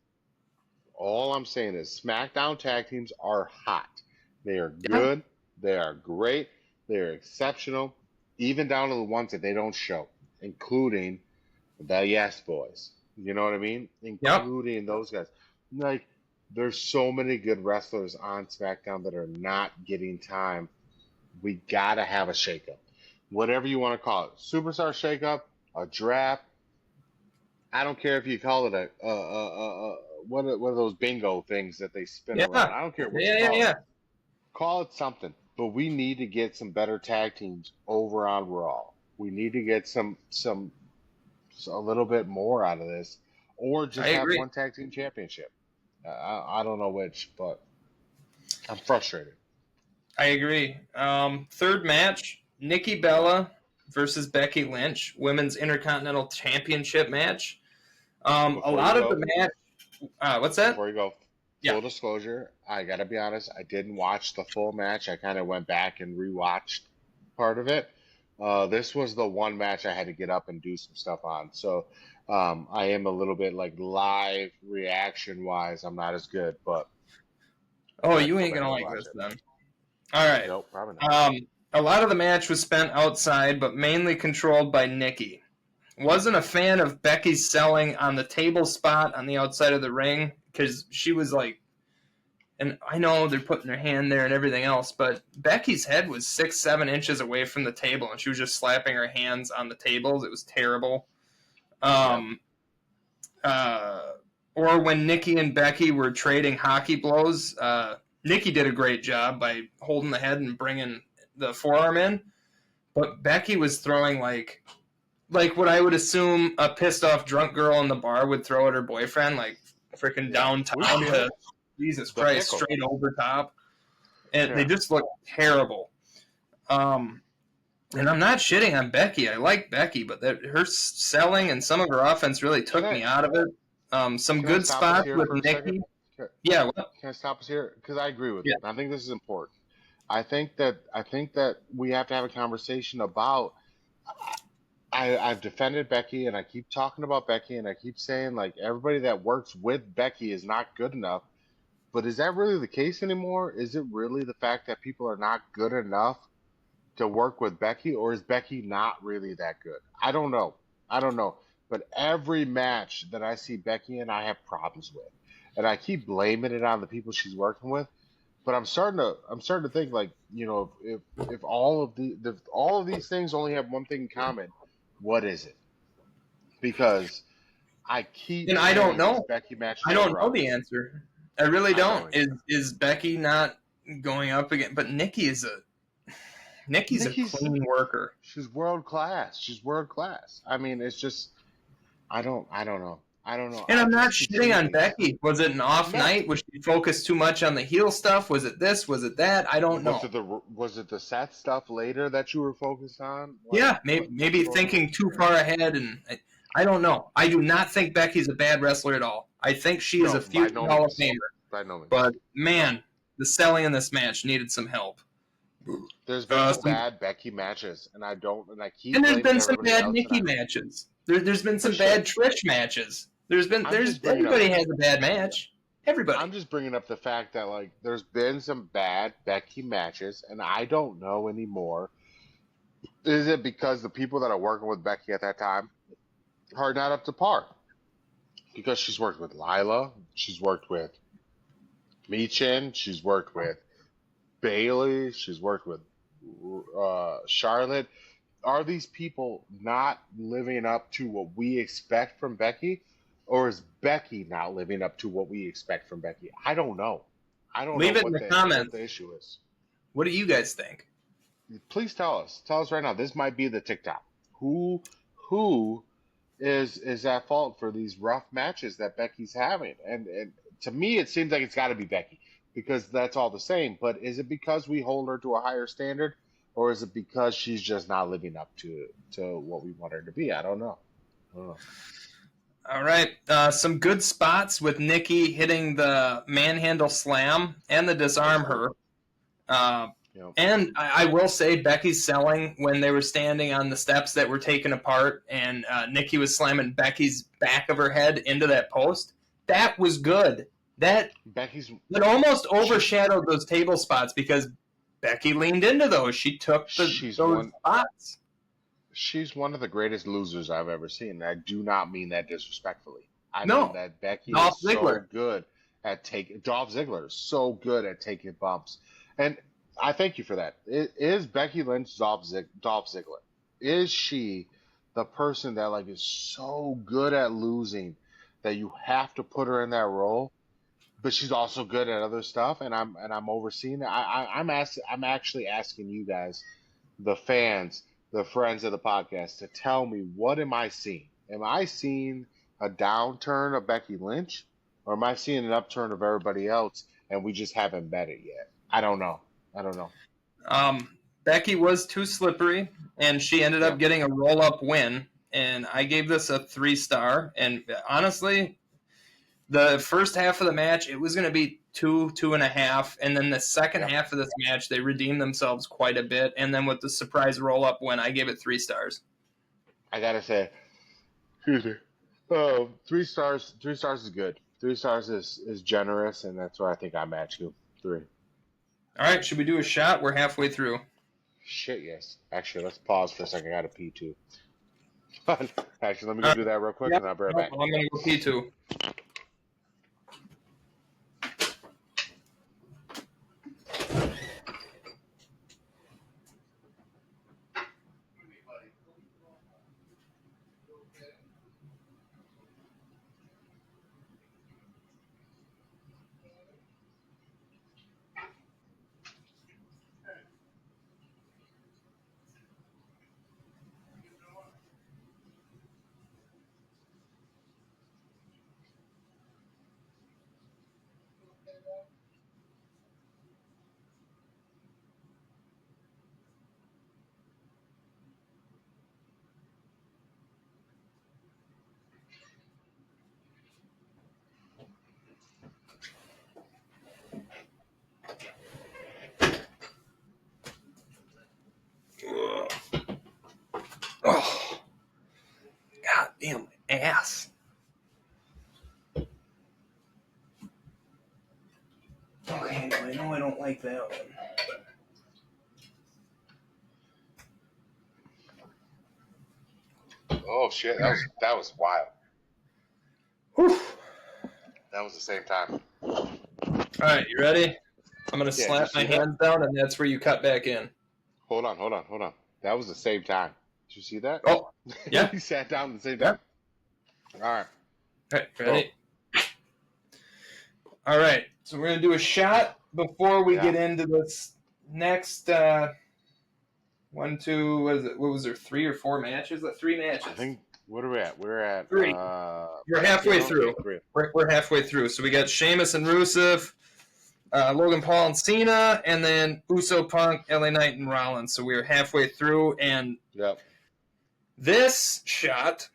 all I'm saying is, SmackDown tag teams are hot. They are Yeah. good. They are great. They are exceptional, even down to the ones that they don't show, including the Yes Boys. You know what I mean? Yep. Including those guys. Like, there's so many good wrestlers on SmackDown that are not getting time. We gotta have a shakeup. Whatever you want to call it. Superstar shakeup, a draft, I don't care if you call it one of those bingo things that they spin Yeah, around. I don't care what you yeah, call it. yeah. Call it something. But we need to get some better tag teams over on Raw. We need to get some a little bit more out of this, or I just have agree. one tag team championship. I don't know which, but I'm frustrated. I agree. Third match: Nikki Bella versus Becky Lynch, Women's Intercontinental Championship match. A Before you lot of the go, match. What's that? before you go, Yeah. full disclosure, I gotta be honest. I didn't watch the full match. I kind of went back and rewatched part of it. This was the one match I had to get up and do some stuff on. So I am a little bit like live reaction wise. I'm not as good, but I Oh, have to you go ain't back gonna and like rewatch this it. then. All right. Nope, probably not. A lot of the match was spent outside, but mainly controlled by Nikki. Wasn't a fan of Becky's selling on the table spot on the outside of the ring because she was like, and I know they're putting their hand there and everything else, but Becky's head was 6, 7 inches away from the table, and she was just slapping her hands on the tables. It was terrible. Yep. Um, uh, or when Nikki and Becky were trading hockey blows, Nikki did a great job by holding the head and bringing the forearm in, but Becky was throwing like what I would assume a pissed off drunk girl in the bar would throw at her boyfriend, like freaking Yeah. downtown to Jesus The Christ, pickle. straight over top, and they Yeah. just look terrible. Um, and I'm not shitting on Becky. I like Becky, but her selling and some of her offense really Can took I me out of it. Some can I good stop us spots here with for a second? Nikki. Can Yeah, well, can I stop us here? Because I agree with yeah. you. And I think this is important. I think that we have to have a conversation about. I've defended Becky, and I keep talking about Becky, and I keep saying like everybody that works with Becky is not good enough. But is that really the case anymore? Is it really the fact that people are not good enough to work with Becky, or is Becky not really that good? I don't know. I don't know. But every match that I see Becky in, I have problems with, and I keep blaming it on the people she's working with. But I'm starting to think like if all of these things only have one thing in common, what is it? Because I keep And I don't saying these know. Becky matches I are don't know rough. the answer. I really I don't. don't either. Is Becky not going up again? But Nikki's a Nikki's clean worker. she's world class. She's world class. I mean, it's just I don't know. I don't know. And I I'm not just keep shitting seeing on things. Becky. Was it an off No. night? Was she focused too much on the heel stuff? Was it this? Was it that? I don't know. Was it the Seth stuff later that you were focused on? Yeah, What's maybe going on? thinking too far ahead, and I don't know. I do not think Becky's a bad wrestler at all. I think she is a No, by future no Hall of means. Famer. By no means. But No. man, the selling in this match needed some help. There's been some Some, bad Becky matches, and I keep and there's blaming been some everybody bad else, and Nikki matches. There's been for some sure. bad Trish matches. I'm There's just bringing up everybody has a bad match. I'm Everybody. just bringing up the fact that like there's been some bad Becky matches, and I don't know anymore. Is it because the people that are working with Becky at that time are not up to par? Because she's worked with Lila, she's worked with Michin, she's worked with Bailey, she's worked with Charlotte. Are these people not living up to what we expect from Becky, or is Becky not living up to what we expect from Becky? I don't know. I don't know Leave it in what the the comments. issue is. What do you guys think? Please tell us. Tell us right now. This might be the TikTok. Who who is at fault for these rough matches that Becky's having? And to me, it seems like it's got to be Becky because that's all the same. But is it because we hold her to a higher standard, or is it because she's just not living up to what we want her to be? I don't know. I don't know. All right, some good spots with Nikki hitting the manhandle slam and the That was disarm cool. her. Uh, You know, and I will say Becky's selling when they were standing on the steps that were taken apart and Nikki was slamming Becky's back of her head into that post. That was good. That Becky's it almost she overshadowed those table spots because Becky leaned into those. She took she's those one spots. she's one of the greatest losers I've ever seen. And I do not mean that disrespectfully. I mean No, that Becky is Dolph Ziggler. so good at taking Dolph Ziggler is so good at taking bumps. And I thank you for that. Is Becky Lynch Dolph Ziggler? Is she the person that like is so good at losing that you have to put her in that role, but she's also good at other stuff, and I'm overseeing it. I'm actually asking you guys, the fans, the friends of the podcast, to tell me, what am I seeing? Am I seeing a downturn of Becky Lynch, or am I seeing an upturn of everybody else, and we just haven't bet it yet? I don't know. I don't know. Becky was too slippery, and she ended up getting a roll-up win, and I gave this a 3-star, and honestly, the first half of the match, it was going to be 2.5, and then the second half of this match, they redeemed themselves quite a bit, and then with the surprise roll-up win, I gave it 3 stars. I gotta say, excuse me. Oh, 3 stars. 3 stars is good. 3 stars is generous, and that's why I think I match you. 3. All right, should we do a shot? We're halfway through. Shit, yes. Actually, let's pause for a second. I gotta pee too. Actually, let me go do that real quick, and I'll be right back. I'm gonna go pee too. Oh, God damn my ass. Okay, I know I don't like that one. Oh shit, that was wild. Whew. That was the same time. All right, you ready? I'm gonna slap my hands down, and that's where you cut back in. Hold on. That was the same time. Did you see that? Oh, yeah. He sat down at the same time. Yeah. All right. All right, ready? All right, so we're gonna do a shot before we get into this next. 1, 2. What was there? 3 or 4 matches? 3 matches. I think. What are we at? We're at 3. We're halfway through. 3. We're halfway through. So we got Sheamus and Rusev, Logan Paul and Cena, and then Uso, Punk, LA Knight, and Rollins. So we're halfway through, and this shot.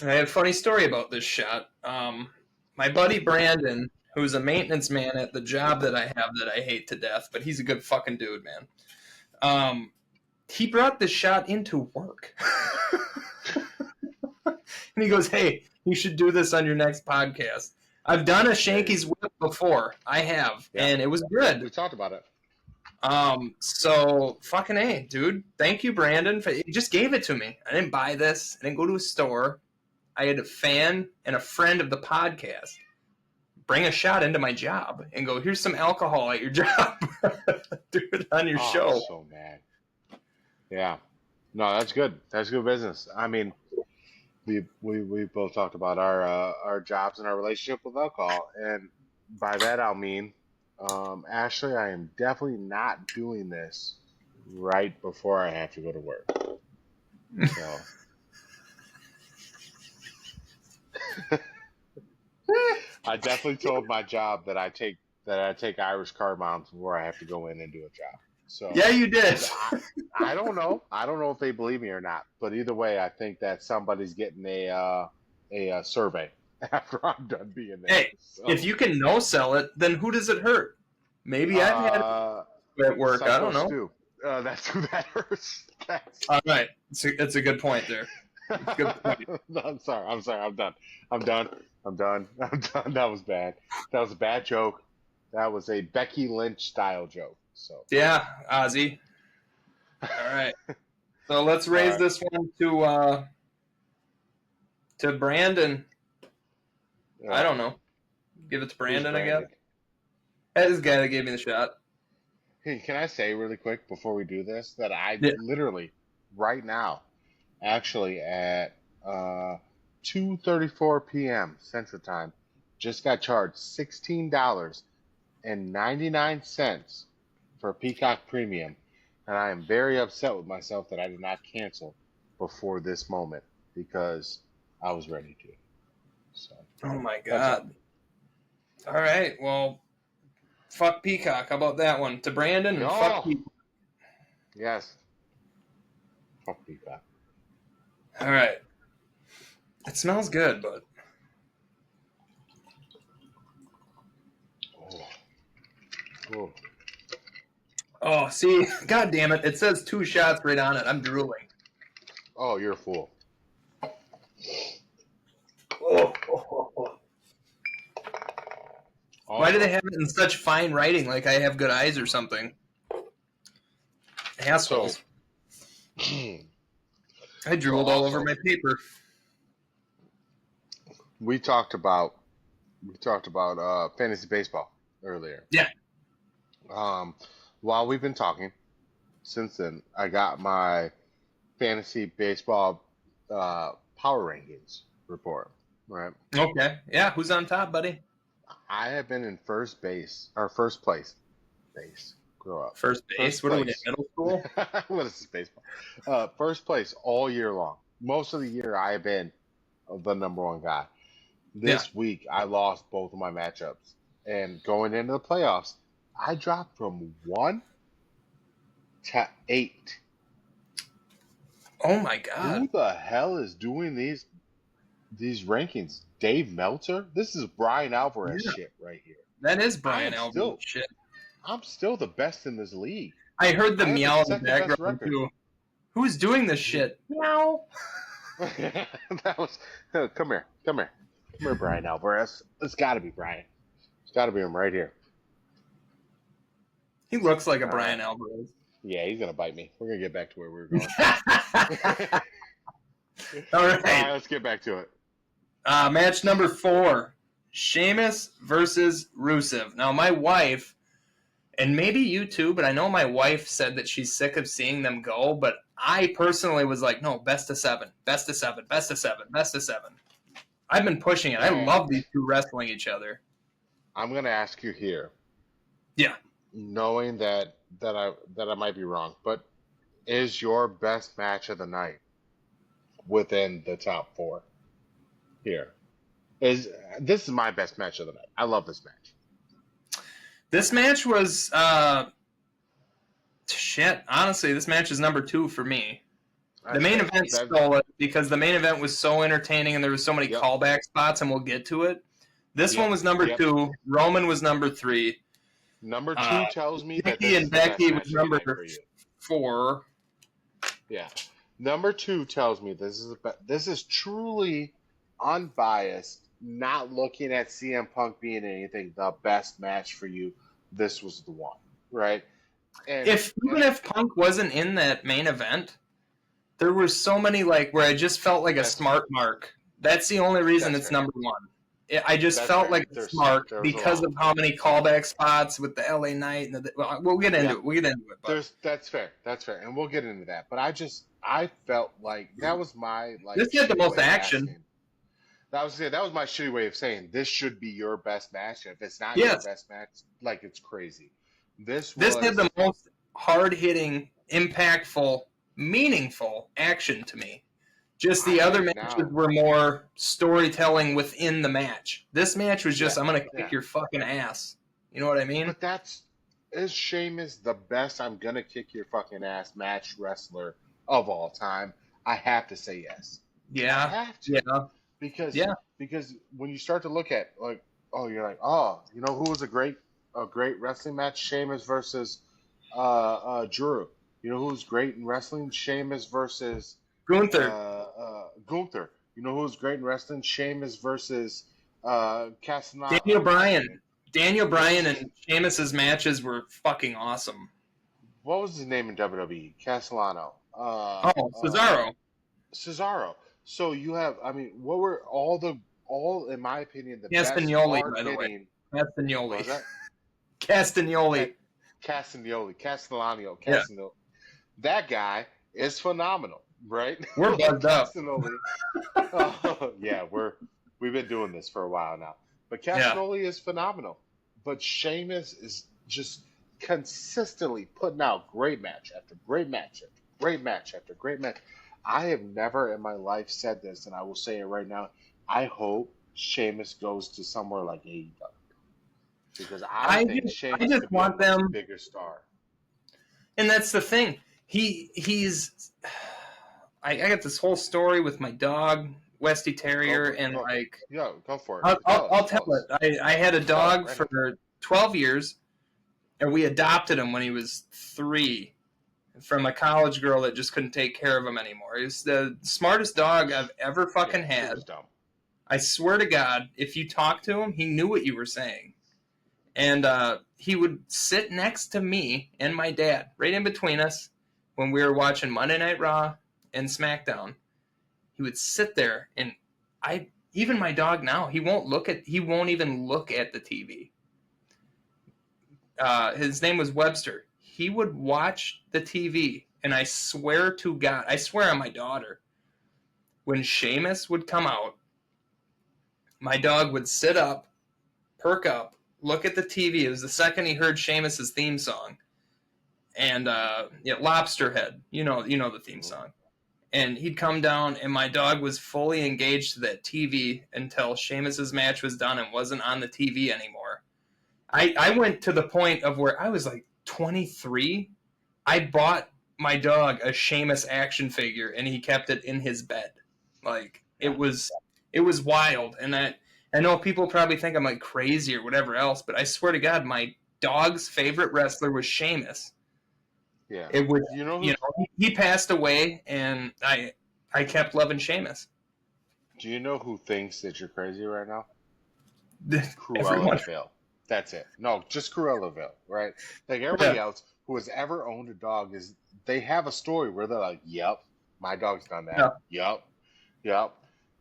I have a funny story about this shot. My buddy Brandon, who's a maintenance man at the job that I have that I hate to death, but he's a good fucking dude, man. He brought this shot into work. And he goes, hey, you should do this on your next podcast. I've done a Shanky's Whip before. I have. Yeah. And it was good. We talked about it. So fucking A, dude. Thank you, Brandon. He just gave it to me. I didn't buy this. I didn't go to a store. I had a fan and a friend of the podcast bring a shot into my job and go, here's some alcohol at your job. Do it on your show. I'm so mad. Yeah. No, that's good. That's good business. I mean, we both talked about our jobs and our relationship with alcohol, and by that I'll mean, Ashley, I am definitely not doing this right before I have to go to work. So. I definitely told my job that I take Irish car mounts before I have to go in and do a job. So yeah, you did. I don't know. I don't know if they believe me or not. But either way, I think that somebody's getting a survey after I'm done being there. Hey, so, if you can no sell it, then who does it hurt? Maybe I've had it at work. I don't know. That's who that hurts. All right, it's a good point there. Good point. I'm sorry. I'm done. That was bad. That was a bad joke. That was a Becky Lynch style joke. So yeah, Ozzy. All right. So let's raise this one to Brandon. I don't know. Give it to Brandon, I guess. That's this guy that gave me the shot. Hey, can I say really quick before we do this that I literally right now actually at 2:34 p.m. Central Time, just got charged $16.99 for Peacock Premium, and I am very upset with myself that I did not cancel before this moment because I was ready to. So, Oh my that's all. god. All right, well, fuck Peacock. How about that one? To Brandon and fuck Oh, Peacock. yes. Fuck Peacock. All right. It smells good, but Oh, oh. oh, see, god damn it! It says 2 shots right on it. I'm drooling. Oh, you're a fool. Oh. Why do they Also, have it in such fine writing? Like I have good eyes or something? so Assholes. I drooled all over my paper. we talked about fantasy baseball earlier. Yeah. Um, while we've been talking, since then, I got my fantasy baseball power rankings report. Right, Okay. Yeah. Who's on top, buddy? I have been in first place. Base. Grow up. First base. First What are we in place. middle school? What is this baseball? First place all year long. Most of the year, I have been the number one guy. Yeah. This week, I lost both of my matchups, and going into the playoffs, I dropped from 1 to 8. Oh my god. Who the hell is doing these rankings? Dave Meltzer? This is Brian Alvarez shit right here. That is Brian Alvarez shit. I'm still the best in this league. I heard the I have meow in the second best background record. too. Who's doing this shit? Meow. That was come here, Brian Alvarez. It's got to be Brian. It's got to be him right here. He looks like a Brian Alvarez. Yeah, he's gonna bite me. We're gonna get back to where we were going. All right, let's get back to it. Match number 4: Sheamus versus Rusev. Now, my wife, and maybe you too, but I know my wife said that she's sick of seeing them go. But I personally was like, no, best of 7, best of 7, best of 7, best of 7. I've been pushing it. I love these two wrestling each other. I'm gonna ask you here. Yeah. Knowing that I might be wrong, but is your best match of the night within the top 4? Here. This is my best match of the night. I love this match. This match was shit. Honestly, this match is number 2 for me. The main event stole it because the main event was so entertaining and there was so many callback spots, and we'll get to it. This one was number 2. Roman was number 3. Number 2 tells me that Nikki and Becky was number 4. Yeah. Number 2 tells me this is truly unbiased, not looking at CM Punk being anything, the best match for you. This was the one, right? And even if Punk wasn't in that main event, there were so many where I just felt like a smart mark. That's the only reason it's number 1. I just felt like a smart because of how many callback spots with the LA Knight and we'll get into it. We'll get into it. But. That's fair, and we'll get into that. But I felt like that was my this had the most action. That was my shitty way of saying this should be your best match. If it's not your best match, it's crazy. This had the most hard-hitting, impactful, meaningful action to me. Just the other matches were more storytelling within the match. This match was just, I'm going to kick your fucking ass. You know what I mean? But is Sheamus the best I'm going to kick your fucking ass match wrestler of all time? I have to say yes. Yeah. I have to. Yeah. Because when you start to look at, you're like, you know who was a great wrestling match? Sheamus versus Drew. You know who's great in wrestling? Sheamus versus Gunther. Gunther. You know who's great in wrestling? Sheamus versus Castanano. Daniel Bryan and Sheamus's matches were fucking awesome. What was his name in WWE? Castellano. Cesaro. Cesaro. So you have, what were all in my opinion, the Castagnoli, best by the way. Castagnoli. What was that? Castagnoli. Castellano. That guy is phenomenal. right? We're Like buzzed up. Castanoli. Yeah, we've been doing this for a while now. But Yeah. Castanoli is phenomenal. But Sheamus is just consistently putting out great match after great match after great match after great match. I have never in my life said this, and I will say it right now. I hope Sheamus goes to somewhere like AEW because I think I Sheamus just could be a want much them, bigger star. and that's the thing. He's. I got this whole story with my dog, Westie Terrier, and like, Yeah, go for it. I'll tell it. I had a dog right for 12 years, and we adopted him when he was 3 from a college girl that just couldn't take care of him anymore. He was the smartest dog I've ever fucking had. He was dumb. I swear to God, if you talked to him, he knew what you were saying. And he would sit next to me and my dad, right in between us, when we were watching Monday Night Raw and SmackDown. He would sit there, and even my dog now, he won't even look at the TV. His name was Webster. He would watch the TV, and I swear to God, I swear on my daughter, when Sheamus would come out, my dog would sit up, perk up, look at the TV. It was the second he heard Sheamus's theme song, and Lobster Head. You know the theme song. And he'd come down, and my dog was fully engaged to that TV until Sheamus's match was done and wasn't on the TV anymore. I went to the point of where I was like 23. I bought my dog a Sheamus action figure, and he kept it in his bed. Like, it was wild. And I know people probably think I'm like crazy or whatever else, but I swear to God, my dog's favorite wrestler was Sheamus. Yeah. It was, he passed away, and I kept loving Sheamus. Do you know who thinks that you're crazy right now? Everyone. Cruella Ville. That's it. No, just Cruella Ville, right? Like everybody else who has ever owned a dog they have a story where they're like, "Yep, my dog's done that. Yep."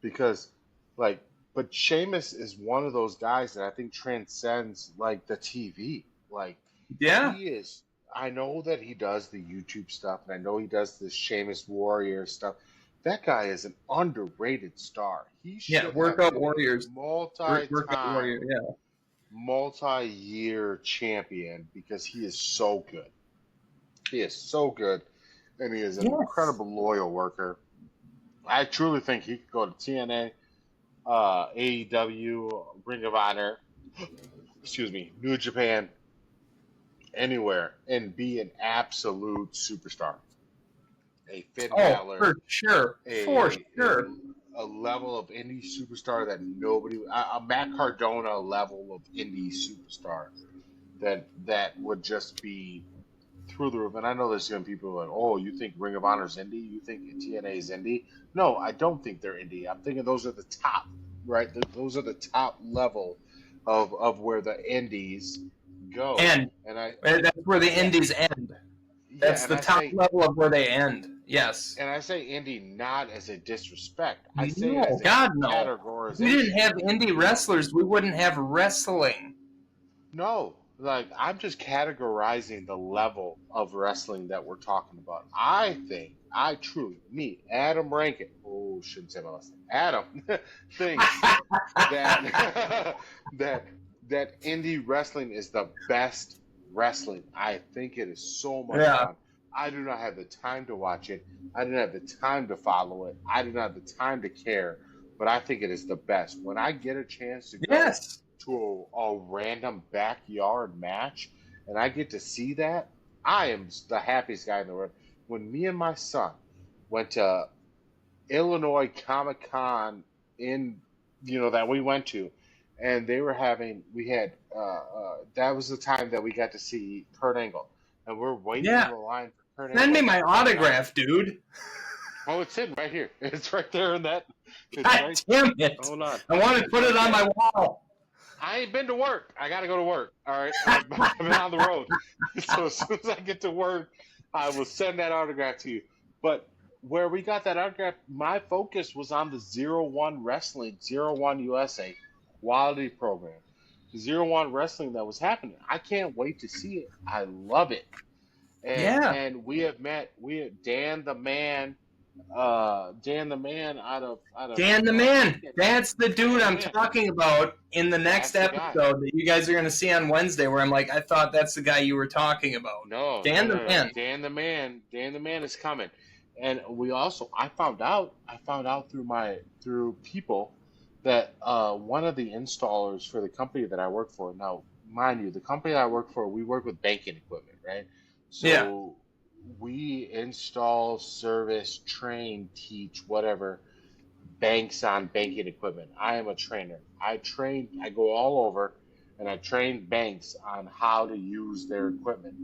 Because but Sheamus is one of those guys that I think transcends like the TV. Like, he is. I know that he does the YouTube stuff, and I know he does the Sheamus Warrior stuff. That guy is an underrated star. He should Workout Warriors, multi-year champion because he is so good. He is so good, and he is an incredible loyal worker. I truly think he could go to TNA, AEW, Ring of Honor, New Japan, anywhere, and be an absolute superstar. A Finn Balor, for sure, a level of indie superstar that a Matt Cardona level of indie superstar that would just be through the roof. And I know there's going to be people like, oh, you think Ring of Honor's indie? You think TNA is indie? No, I don't think they're indie. I'm thinking those are the top, right? Those are the top level of where the indies go. And that's where the indies end. That's the top level of where they end. Yes. And I say indie not as a disrespect. I say it as a categorization. If we didn't have indie wrestlers, we wouldn't have wrestling. No. Like, I'm just categorizing the level of wrestling that we're talking about. I think, Adam Rankin, shouldn't say my last name, Adam, thinks that indie wrestling is the best wrestling. I think it is so much fun. I do not have the time to watch it. I do not have the time to follow it. I do not have the time to care. But I think it is the best. When I get a chance to go to a random backyard match and I get to see that, I am the happiest guy in the world. When me and my son went to Illinois Comic-Con that we went to, and that was the time that we got to see Kurt Angle. And we're waiting in the line for Kurt Angle. Send me my autograph, dude. Oh, it's sitting right here. It's right there in that. God damn it. Hold on. I want to put it on my wall. I ain't been to work. I got to go to work. All right. I've been on the road. So as soon as I get to work, I will send that autograph to you. But where we got that autograph, my focus was on the 01 Wrestling, 01 USA quality program. 01 Wrestling that was happening. I can't wait to see it. I love it. And we have met Dan the Man Dan the Man out of Dan the Man. Pekin. That's the dude Dan the I'm Man. talking about in the next That's the guy. episode that you guys are going to see on Wednesday, where I'm like, I thought that's the guy you were talking about. No, Dan the Man. Dan the Man. Dan the Man is coming. And we also, I found out through people that one of the installers for the company that I work for. Now, mind you, the company I work for, we work with banking equipment, right? Yeah. So we install, service, train, teach, whatever banks on banking equipment. I am a trainer. I go all over and I train banks on how to use their equipment.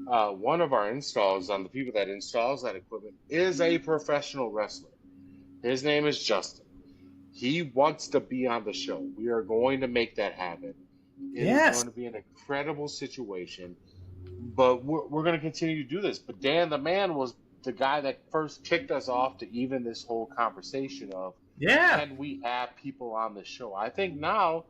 One of our installs on the people that installs that equipment is a professional wrestler. His name is Justin. He wants to be on the show. We are going to make that happen. It is going to be an incredible situation, but we're going to continue to do this. But Dan the Man was the guy that first kicked us off to even this whole conversation of, can we have people on the show? I think now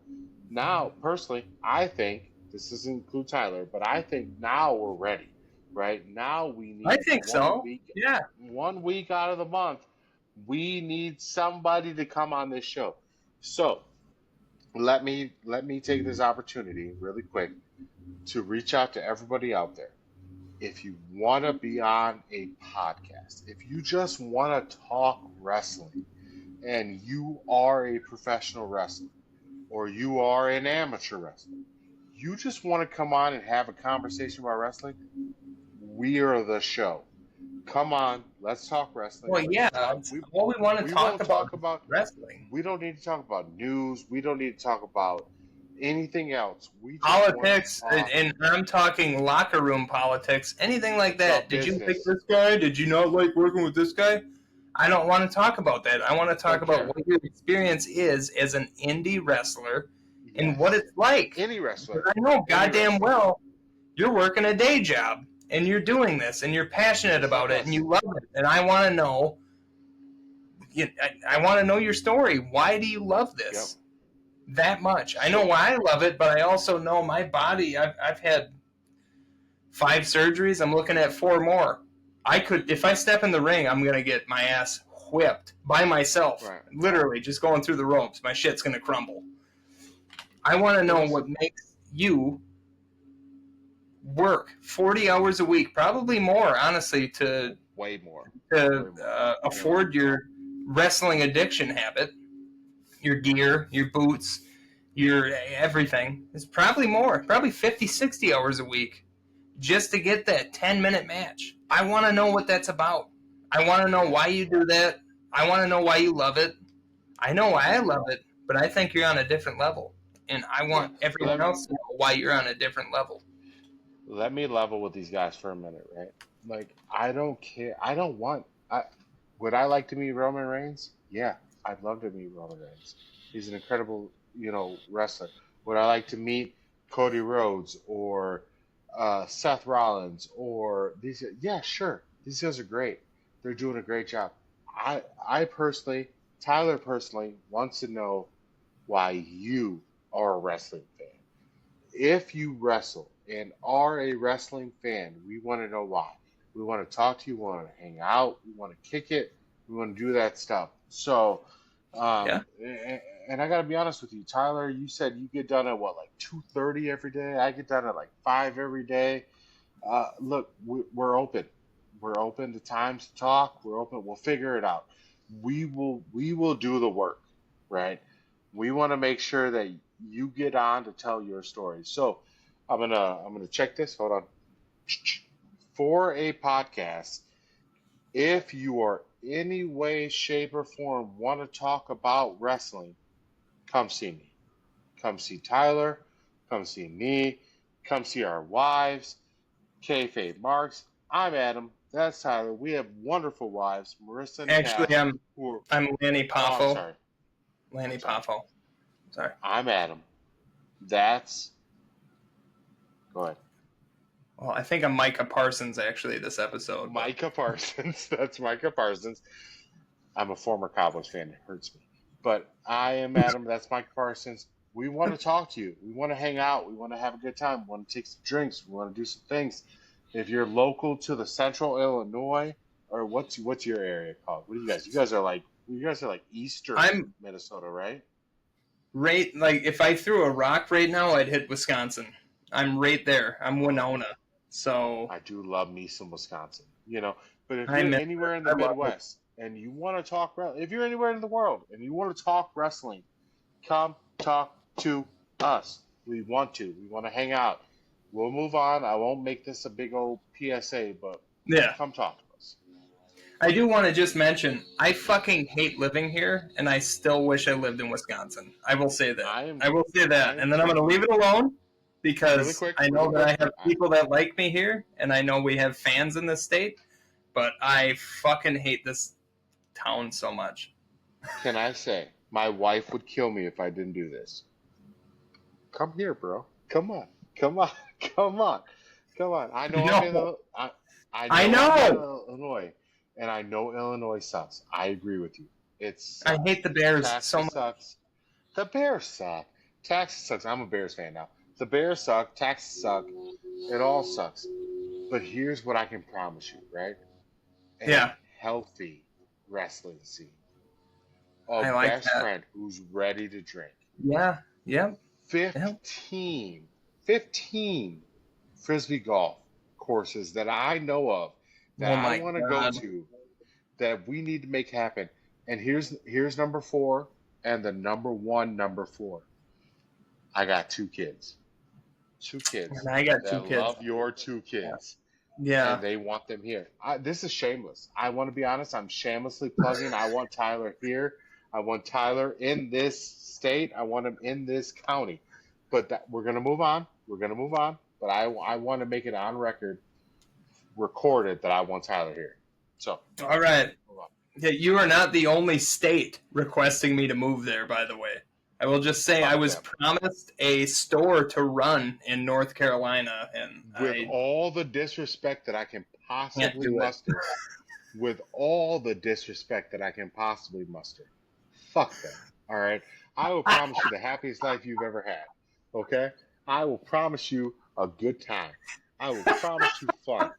personally, I think this doesn't include Tyler, but I think now we're ready. Right now we need. I think so. Yeah. 1 week out of the month, we need somebody to come on this show. So let me take this opportunity really quick to reach out to everybody out there. If you want to be on a podcast, if you just want to talk wrestling, and you are a professional wrestler, or you are an amateur wrestler, you just want to come on and have a conversation about wrestling, we are the show. Come on, let's talk wrestling. Well, yeah, all we want to talk about wrestling. We don't need to talk about news. We don't need to talk about anything else. Politics, and I'm talking locker room politics, anything like that. Did you pick this guy? Did you not like working with this guy? I don't want to talk about that. I want to talk about what your experience is as an indie wrestler and what it's like. Any wrestler. Because I know goddamn well you're working a day job and you're doing this and you're passionate about it and you love it. And I want to know, I want to know your story. Why do you love this that much? I know why I love it, but I also know my body. I've had 5 surgeries. I'm looking at 4 more. If I step in the ring, I'm going to get my ass whipped by myself. Right. Literally, just going through the ropes. My shit's going to crumble. I want to know what makes you work 40 hours a week, probably more, honestly, to afford your wrestling addiction habit, your gear, your boots, your everything. It's probably more, probably 50, 60 hours a week just to get that 10-minute match. I want to know what that's about. I want to know why you do that. I want to know why you love it. I know why I love it, but I think you're on a different level. And I want everyone else to know why you're on a different level. Let me level with these guys for a minute, right? Like, I don't care. Would I like to meet Roman Reigns? Yeah, I'd love to meet Roman Reigns. He's an incredible, wrestler. Would I like to meet Cody Rhodes or Seth Rollins or these? Yeah, sure. These guys are great. They're doing a great job. Tyler personally wants to know why you are a wrestling fan. If you wrestle and are a wrestling fan, we want to know why. We want to talk to you. We want to hang out. We want to kick it. We want to do that stuff. So, and I got to be honest with you, Tyler, you said you get done at what, like 2:30 every day? I get done at like 5 every day. Look, we're open. We're open to times to talk. We're open. We'll figure it out. We will do the work, right? We want to make sure that you get on to tell your story. So I'm gonna check this. Hold on. For a podcast, if you are any way, shape, or form want to talk about wrestling, come see me. Come see Tyler. Come see me. Come see our wives. Kayfabe Marks. I'm Adam. That's Tyler. We have wonderful wives, Marissa and Actually, Cass, I'm Lanny Poffo. Oh, I'm sorry. Lanny Poffo. Sorry. I'm Adam. Go ahead. Well, I think I'm Micah Parsons, actually, this episode. Micah Parsons. That's Micah Parsons. I'm a former Cowboys fan. It hurts me. But I am Adam. That's Micah Parsons. We want to talk to you. We want to hang out. We want to have a good time. We want to take some drinks. We want to do some things. If you're local to the central Illinois or what's your area called? What do you guys? You guys are like eastern Minnesota, right? Right, like if I threw a rock right now, I'd hit Wisconsin. I'm right there. I'm Winona. So I do love me some Wisconsin, But if I you're miss anywhere in it. the I love it. Midwest and you want to talk, if you're anywhere in the world and you want to talk wrestling, come talk to us. We want to. We want to hang out. We'll move on. I won't make this a big old PSA, but Yeah. come talk to us. I do want to just mention, I fucking hate living here, and I still wish I lived in Wisconsin. I will say that. I will say that. And then I'm going to leave it alone because I know that I have people that like me here, and I know we have fans in this state, but I fucking hate this town so much. Can I say, my wife would kill me if I didn't do this. Come here, bro. Come on. Come on. Come on. Come on. I know No. I know. I'm in Illinois, and I know Illinois sucks. I agree with you. I hate the Bears so much. Sucks. The Bears suck. Texas sucks. I'm a Bears fan now. The Bears suck. Texas suck. It all sucks. But here's what I can promise you, right? A healthy wrestling scene. A best friend who's ready to drink. Yeah. Yep. 15 Frisbee golf courses that I know of that I want to go to that we need to make happen. And here's number 4 and the number 4. I got 2 kids. 2 kids. And I got 2 kids. Love your 2 kids. Yeah. And they want them here. This is shameless. I want to be honest. I'm shamelessly plugging. I want Tyler here. I want Tyler in this state. I want him in this county. But we're going to move on. We're going to move on. But I want to make it on record, recorded, that I want Tyler here. So. All right. Yeah, you are not the only state requesting me to move there, by the way. I will just say I was promised a store to run in North Carolina. And with all the disrespect that I can possibly muster. With all the disrespect that I can possibly muster. Fuck them. All right? I will promise you the happiest life you've ever had. Okay? I will promise you a good time. I will promise you fun.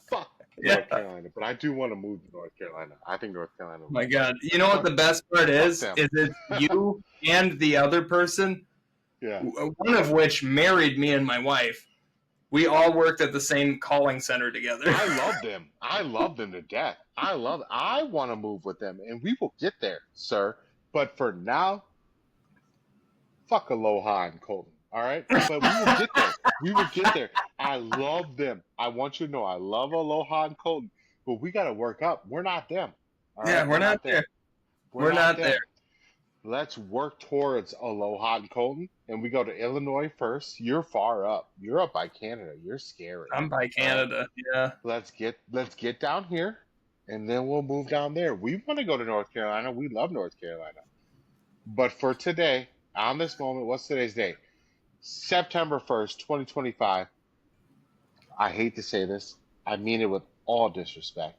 Fuck North Carolina. But I do want to move to North Carolina. I think North Carolina. My God. You know what the best part is? Is it you and the other person? Yeah. One of which married me and my wife. We all worked at the same calling center together. I love them. I love them to death. I want to move with them, and we will get there, sir. But for now, fuck Aloha and Colton, all right? But we will get there. We will get there. I love them. I want you to know I love Aloha and Colton, but we got to work up. We're not them. All right? We're not there. We're not there. Let's work towards Aloha and Colton, and we go to Illinois first. You're far up. You're up by Canada. You're scary. I'm by Canada. Yeah. Let's get down here, and then we'll move down there. We want to go to North Carolina. We love North Carolina. But for today, on this moment, what's today's date? September 1st, 2025. I hate to say this. I mean it with all disrespect.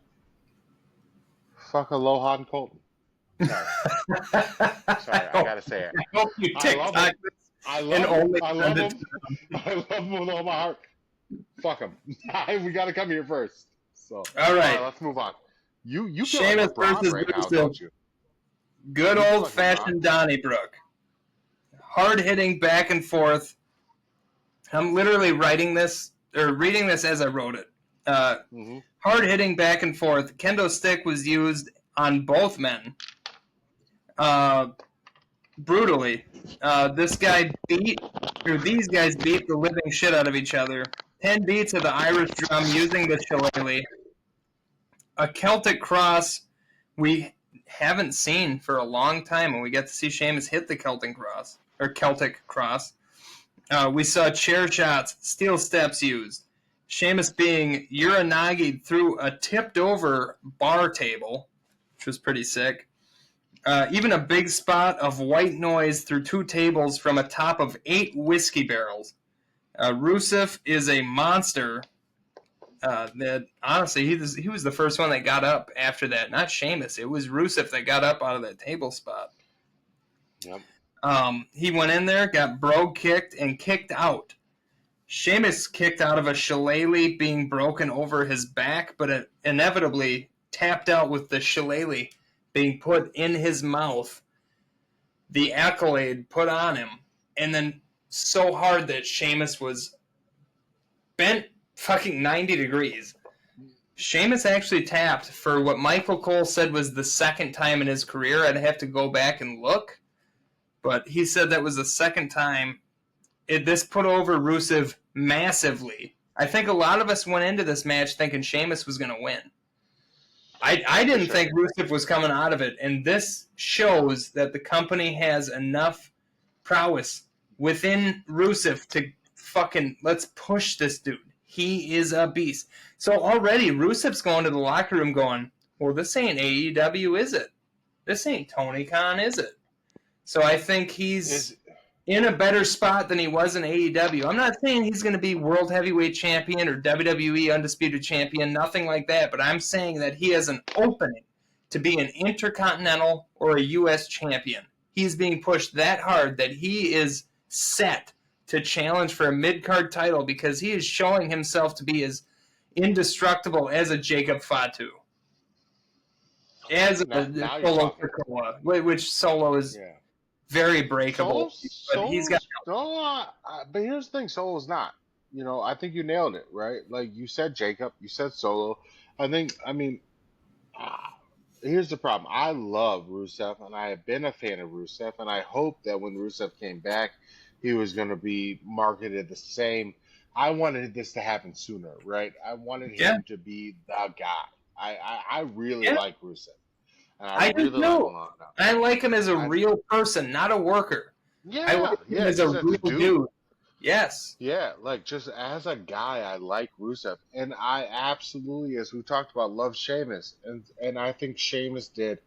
Fuck Aloha and Colton. Sorry, I gotta say it. I hope you TikTok this. I love them. I love them with all my heart. Fuck them. We gotta come here first. So all right, let's move on. You Sheamus versus right now, don't you? Good old fashioned Donnybrook. Hard hitting back and forth. I'm literally reading this as I wrote it. Hard hitting back and forth. Kendo stick was used on both men. Brutally. These guys beat the living shit out of each other. 10 beats of the Irish drum using the shillelagh. A Celtic cross we haven't seen for a long time, and we get to see Sheamus hit the Celtic cross. We saw chair shots, steel steps used. Sheamus being urinagi'd through a tipped over bar table, which was pretty sick. Even a big spot of white noise through 2 tables from a top of 8 whiskey barrels. Rusev is a monster. That honestly, he was the first one that got up after that. Not Sheamus. It was Rusev that got up out of that table spot. Yep. He went in there, got bro kicked, and kicked out. Sheamus kicked out of a shillelagh being broken over his back, but it inevitably tapped out with the shillelagh being put in his mouth, the accolade put on him, and then so hard that Sheamus was bent fucking 90 degrees. Sheamus actually tapped for what Michael Cole said was the second time in his career. I'd have to go back and look, but he said that was the second time. This put over Rusev massively. I think a lot of us went into this match thinking Sheamus was going to win. I didn't think Rusev was coming out of it, and this shows that the company has enough prowess within Rusev to fucking, let's push this dude. He is a beast. So already Rusev's going to the locker room going, well, this ain't AEW, is it? This ain't Tony Khan, is it? So I think he's in a better spot than he was in AEW. I'm not saying he's going to be World Heavyweight Champion or WWE Undisputed Champion, nothing like that, but I'm saying that he has an opening to be an Intercontinental or a U.S. Champion. He's being pushed that hard that he is set to challenge for a mid-card title because he is showing himself to be as indestructible as a Jacob Fatu. As a Solo Sikoa, which Solo is... Yeah. Very breakable. But here's the thing, Solo's not. I think you nailed it, right? Like you said Jacob, you said Solo. Here's the problem. I love Rusev, and I have been a fan of Rusev, and I hope that when Rusev came back, he was going to be marketed the same. I wanted this to happen sooner, right? I wanted him to be the guy. I really like Rusev. I really know. I like him as a real person, not a worker. Yeah, I like him as a real dude. Yes. Yeah, like just as a guy, I like Rusev, and I absolutely, as we talked about, love Sheamus, and I think Sheamus did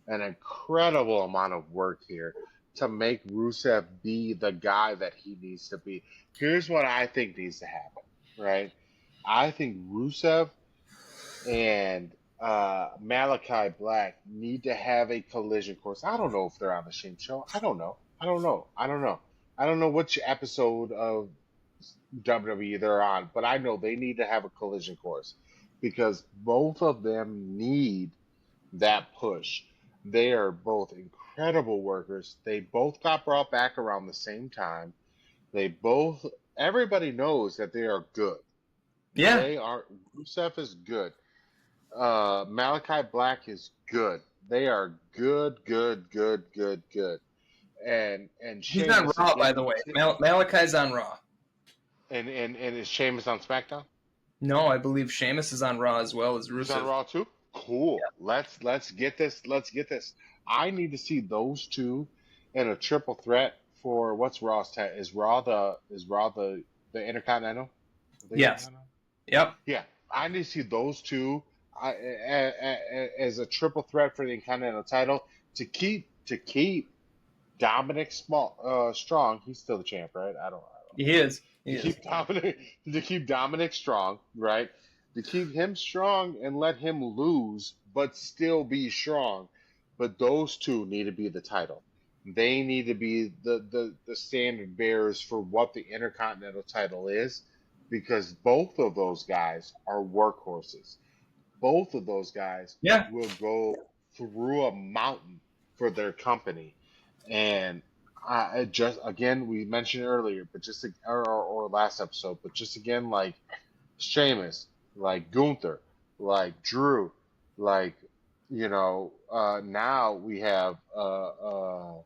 an incredible amount of work here to make Rusev be the guy that he needs to be. Here's what I think needs to happen, right? I think Rusev and Malachi Black need to have a collision course. I don't know if they're on the same show. I don't know. I don't know which episode of WWE they're on, but I know they need to have a collision course because both of them need that push. They are both incredible workers. They both got brought back around the same time. Everybody knows that they are good. Yeah. Rusev is good. Malachi Black is good. They are good. And he's on Raw, by the way. Malachi's on Raw. And is Sheamus on SmackDown? No, I believe Sheamus is on Raw as well as Rusev. He's on Raw too? Cool. Yeah. Let's get this. I need to see those two in a triple threat for what's Raw's tag? Is Raw the Intercontinental? Yes. Yep. Yeah. I need to see those two as a triple threat for the Intercontinental title to keep Dominic strong. He's still the champ, right? I don't. He is. To keep Dominic strong, right? To keep him strong and let him lose, but still be strong. But those two need to be the title. They need to be the standard bearers for what the Intercontinental title is, because both of those guys are workhorses. Both of those guys will go through a mountain for their company. And we mentioned earlier, but or last episode, but just again, like Sheamus, like Gunther, like Drew, like, now we have, Aleister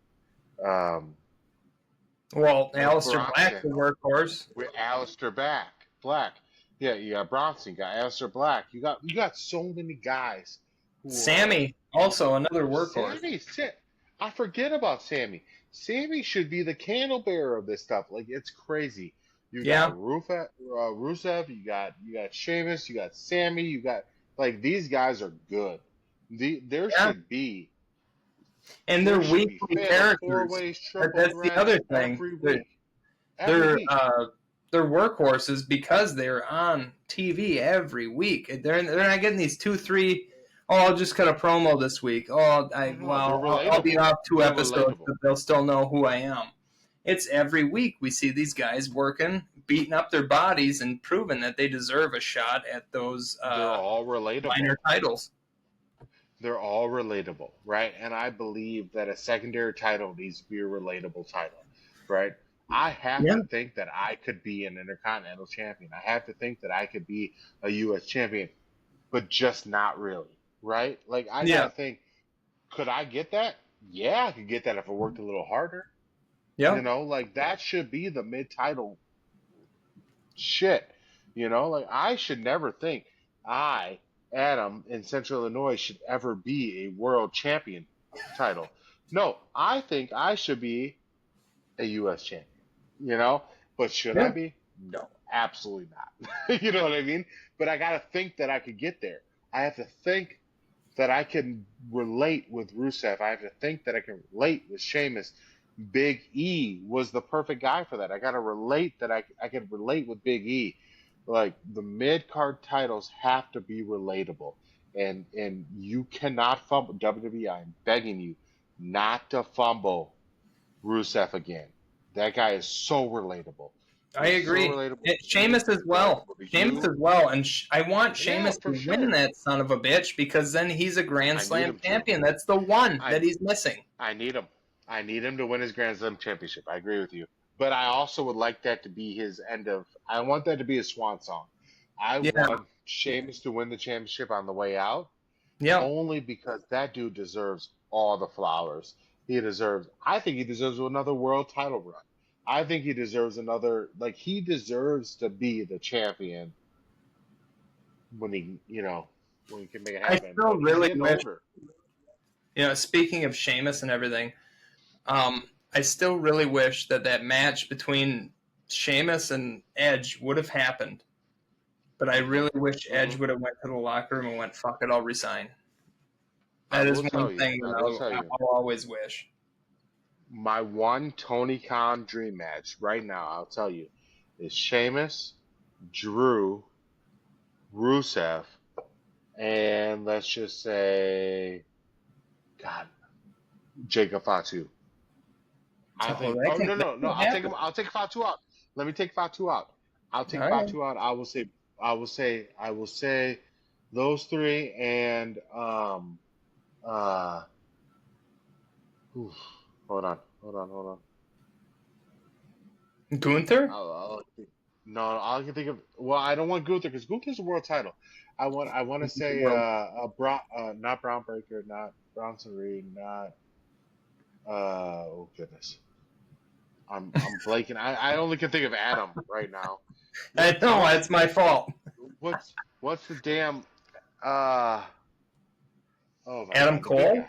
Black, the workhorse. With Aleister Black. Yeah, you got Bronson, you got Aleister Black. You got so many guys. Sammy, also another workhorse. I forget about Sammy. Sammy should be the candle bearer of this stuff. Like, it's crazy. You got Rusev, you got Sheamus, you got Sammy, you got, like, these guys are good. There should be. And they're weekly characters. That's the other thing. They're workhorses because they're on TV every week. They're not getting these 2-3. Oh, I'll just cut a promo this week. I'll be off 2 episodes, but they'll still know who I am. It's every week we see these guys working, beating up their bodies and proving that they deserve a shot at those They're all relatable. minor titles. They're all relatable, right? And I believe that a secondary title needs to be a relatable title, right? I have to think that I could be an Intercontinental Champion. I have to think that I could be a U.S. Champion, but just not really, right? Like, I gotta think, could I get that? Yeah, I could get that if I worked a little harder. Yeah. You know, like, that should be the mid-title shit. You know, like, I should never think I, Adam, in Central Illinois should ever be a world champion title. No, I think I should be a U.S. champion. You know, but should I be? No, absolutely not. You know what I mean? But I got to think that I could get there. I have to think that I can relate with Rusev. I have to think that I can relate with Sheamus. Big E was the perfect guy for that. I got to relate that I can relate with Big E. Like, the mid card titles have to be relatable, and you cannot fumble. WWE, I'm begging you not to fumble Rusev again. That guy is so relatable. I agree. So Sheamus as well. Sheamus as well. And I want Sheamus to win that son of a bitch, because then he's a Grand Slam champion. That's the one that he's missing. I need him. I need him to win his Grand Slam championship. I agree with you. But I also would like that to be his end of – I want that to be his swan song. I want Sheamus to win the championship on the way out. Yeah. Only because that dude deserves all the flowers. He deserves – I think he deserves another world title run. I think he deserves another – like, he deserves to be the champion when he, you know, when he can make it happen. I still really wish – you know, speaking of Sheamus and everything, I still really wish that match between Sheamus and Edge would have happened. But I really wish Edge would have went to the locker room and went, fuck it, I'll resign. That is one thing that I'll always wish. My one Tony Khan dream match right now, I'll tell you, is Sheamus, Drew, Rusev, and let's just say, God, Jacob Fatu. I think. Oh, no. I'll take Fatu out. Let me take Fatu out. I'll take Fatu out. I will say those three, and hold on. Gunther? No, all I can think of. Well, I don't want Gunther because Gunther's a world title. I want to say not Braun Breaker, not Bronson Reed, not. Oh goodness. I'm blanking. I only can think of Adam right now. I know, it's my fault. What's the damn Adam Cole?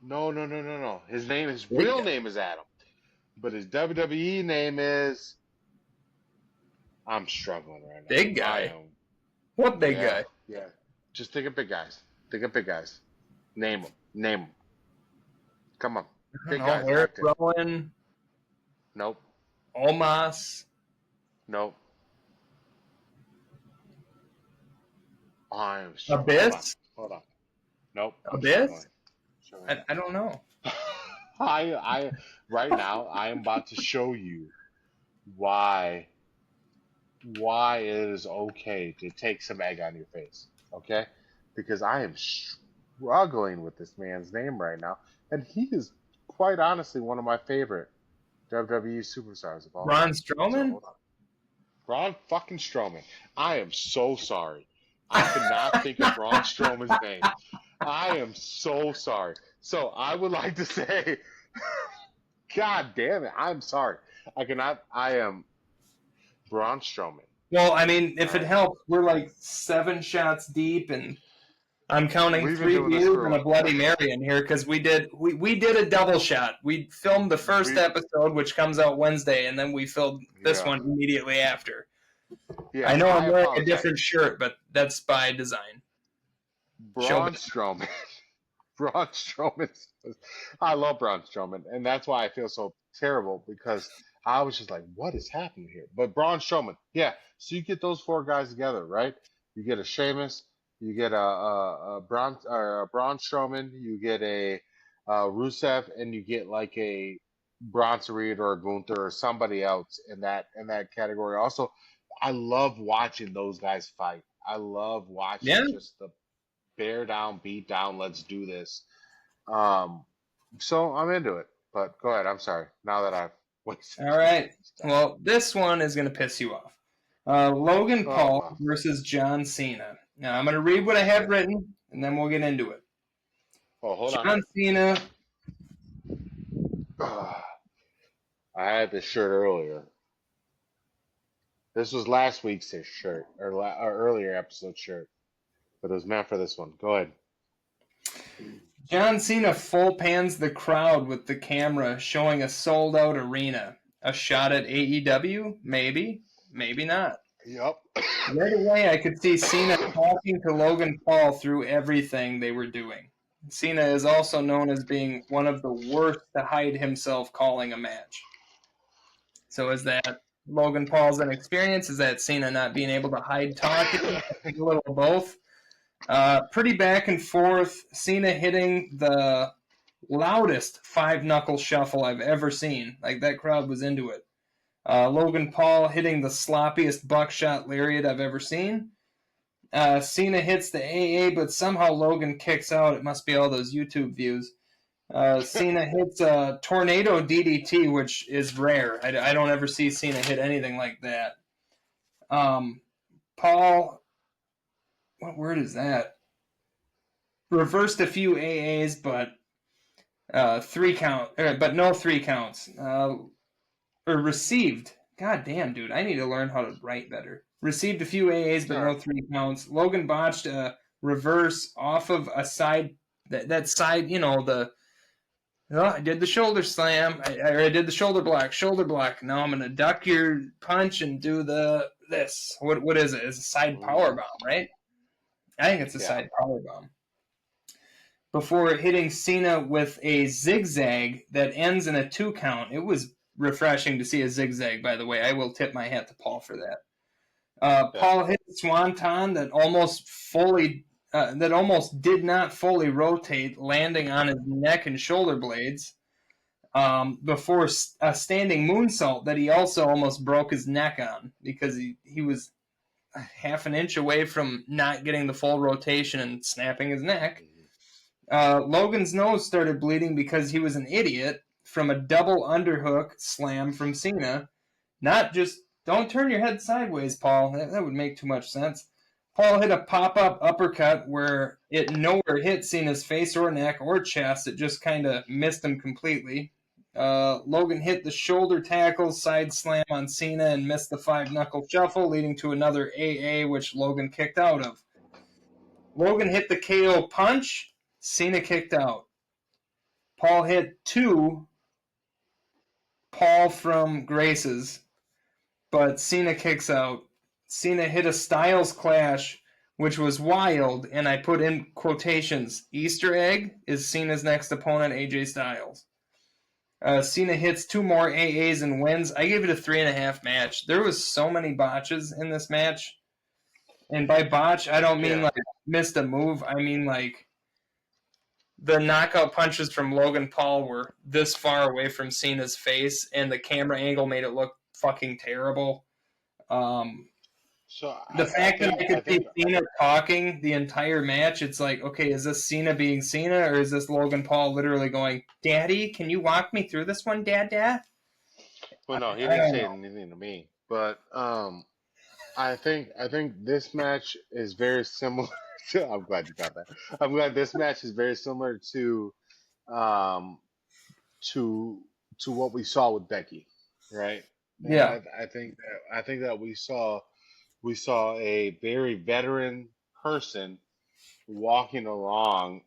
No. His real name is Adam. But his WWE name is I'm struggling right now. Big guy. What big guy? Yeah. Just think of big guys. Name them. Come on. Big guys. Eric Rowan. Nope. Omos. Nope. Abyss? Hold on. Nope. Abyss? I don't know. I right now I am about to show you why it is okay to take some egg on your face. Okay? Because I am struggling with this man's name right now, and he is quite honestly one of my favorite WWE superstars of all time. Braun Strowman? So, Braun fucking Strowman. I am so sorry. I could not think of Braun Strowman's name. I am so sorry. So I would like to say, God damn it, I'm sorry. I am Braun Strowman. Well, I mean, if it helps, we're like 7 shots deep, and I'm counting 3 beers and a Bloody Mary in here because we did a double shot. We filmed the first episode, which comes out Wednesday, and then we filmed this one immediately after. Yeah, I know I'm wearing a different shirt, but that's by design. Braun Strowman. Braun Strowman. I love Braun Strowman, and that's why I feel so terrible, because I was just like, what is happening here? But Braun Strowman, yeah. So you get those 4 guys together, right? You get a Sheamus, you get a Braun Strowman, you get a Rusev, and you get like a Bronson Reed or Gunther or somebody else in that category. Also, I love watching those guys fight. I love Yeah. watching just the bear down, beat down. Let's do this. Um, so I'm into it. But go ahead. I'm sorry. Now that I've wasted All too right. much time. Well, this one is going to piss you off. Logan Oh Paul well. versus John Cena. Now, I'm going to read what I have Shit. written, and then we'll get into it. Oh, hold on. John Cena. I had this shirt earlier. This was last week's shirt or earlier episode shirt, but it was meant for this one. Go ahead. John Cena full pans the crowd with the camera showing a sold out arena. A shot at AEW? Maybe. Maybe not. Yep. Right away, I could see Cena talking to Logan Paul through everything they were doing. Cena is also known as being one of the worst to hide himself calling a match. So is that Logan Paul's inexperience? Is that Cena not being able to hide talking? A little of both. Pretty back and forth. Cena hitting the loudest five-knuckle shuffle I've ever seen. Like, that crowd was into it. Logan Paul hitting the sloppiest buckshot lariat I've ever seen. Cena hits the AA, but somehow Logan kicks out. It must be all those YouTube views. Cena hits a tornado DDT, which is rare. I don't ever see Cena hit anything like that. Paul, what word is that? Reversed a few AAs, but but no 3 counts. Or received. God damn, dude, I need to learn how to write better. Received a few AAs, but no 3 counts. Logan botched a reverse off of a side. That side, I did the shoulder slam. I did the shoulder block. Shoulder block. Now I'm gonna duck your punch and do this. What is it? It's a side power bomb, right? I think it's a side power bomb. Before hitting Cena with a zigzag that ends in a 2 count. It was refreshing to see a zigzag, by the way. I will tip my hat to Paul for that. Paul hit a swanton that almost did not fully rotate, landing on his neck and shoulder blades. Before a standing moonsault that he also almost broke his neck on because he was half an inch away from not getting the full rotation and snapping his neck. Logan's nose started bleeding because he was an idiot from a double underhook slam from Cena. Not just, don't turn your head sideways, Paul. That would make too much sense. Paul hit a pop-up uppercut where it nowhere hit Cena's face or neck or chest. It just kind of missed him completely. Logan hit the shoulder tackle side slam on Cena and missed the 5-knuckle shuffle, leading to another AA, which Logan kicked out of. Logan hit the KO punch. Cena kicked out. Paul hit 2 Paul from Grace's, but Cena kicks out. Cena hit a Styles clash, which was wild, and I put in quotations, Easter egg is Cena's next opponent, AJ Styles. Cena hits 2 more AAs and wins. I gave it a 3.5 match. There was so many botches in this match. And by botch, I don't mean like missed a move. I mean like the knockout punches from Logan Paul were this far away from Cena's face, and the camera angle made it look fucking terrible. The fact that I could see Cena talking the entire match, it's like, okay, is this Cena being Cena, or is this Logan Paul literally going, Daddy, can you walk me through this one, Dad? Well, no, he didn't say anything to me, but I think this match is very similar to. I'm glad you got that. I'm glad this match is very similar um, to what we saw with Becky, right? And Yeah. I think that we saw a very veteran person walking along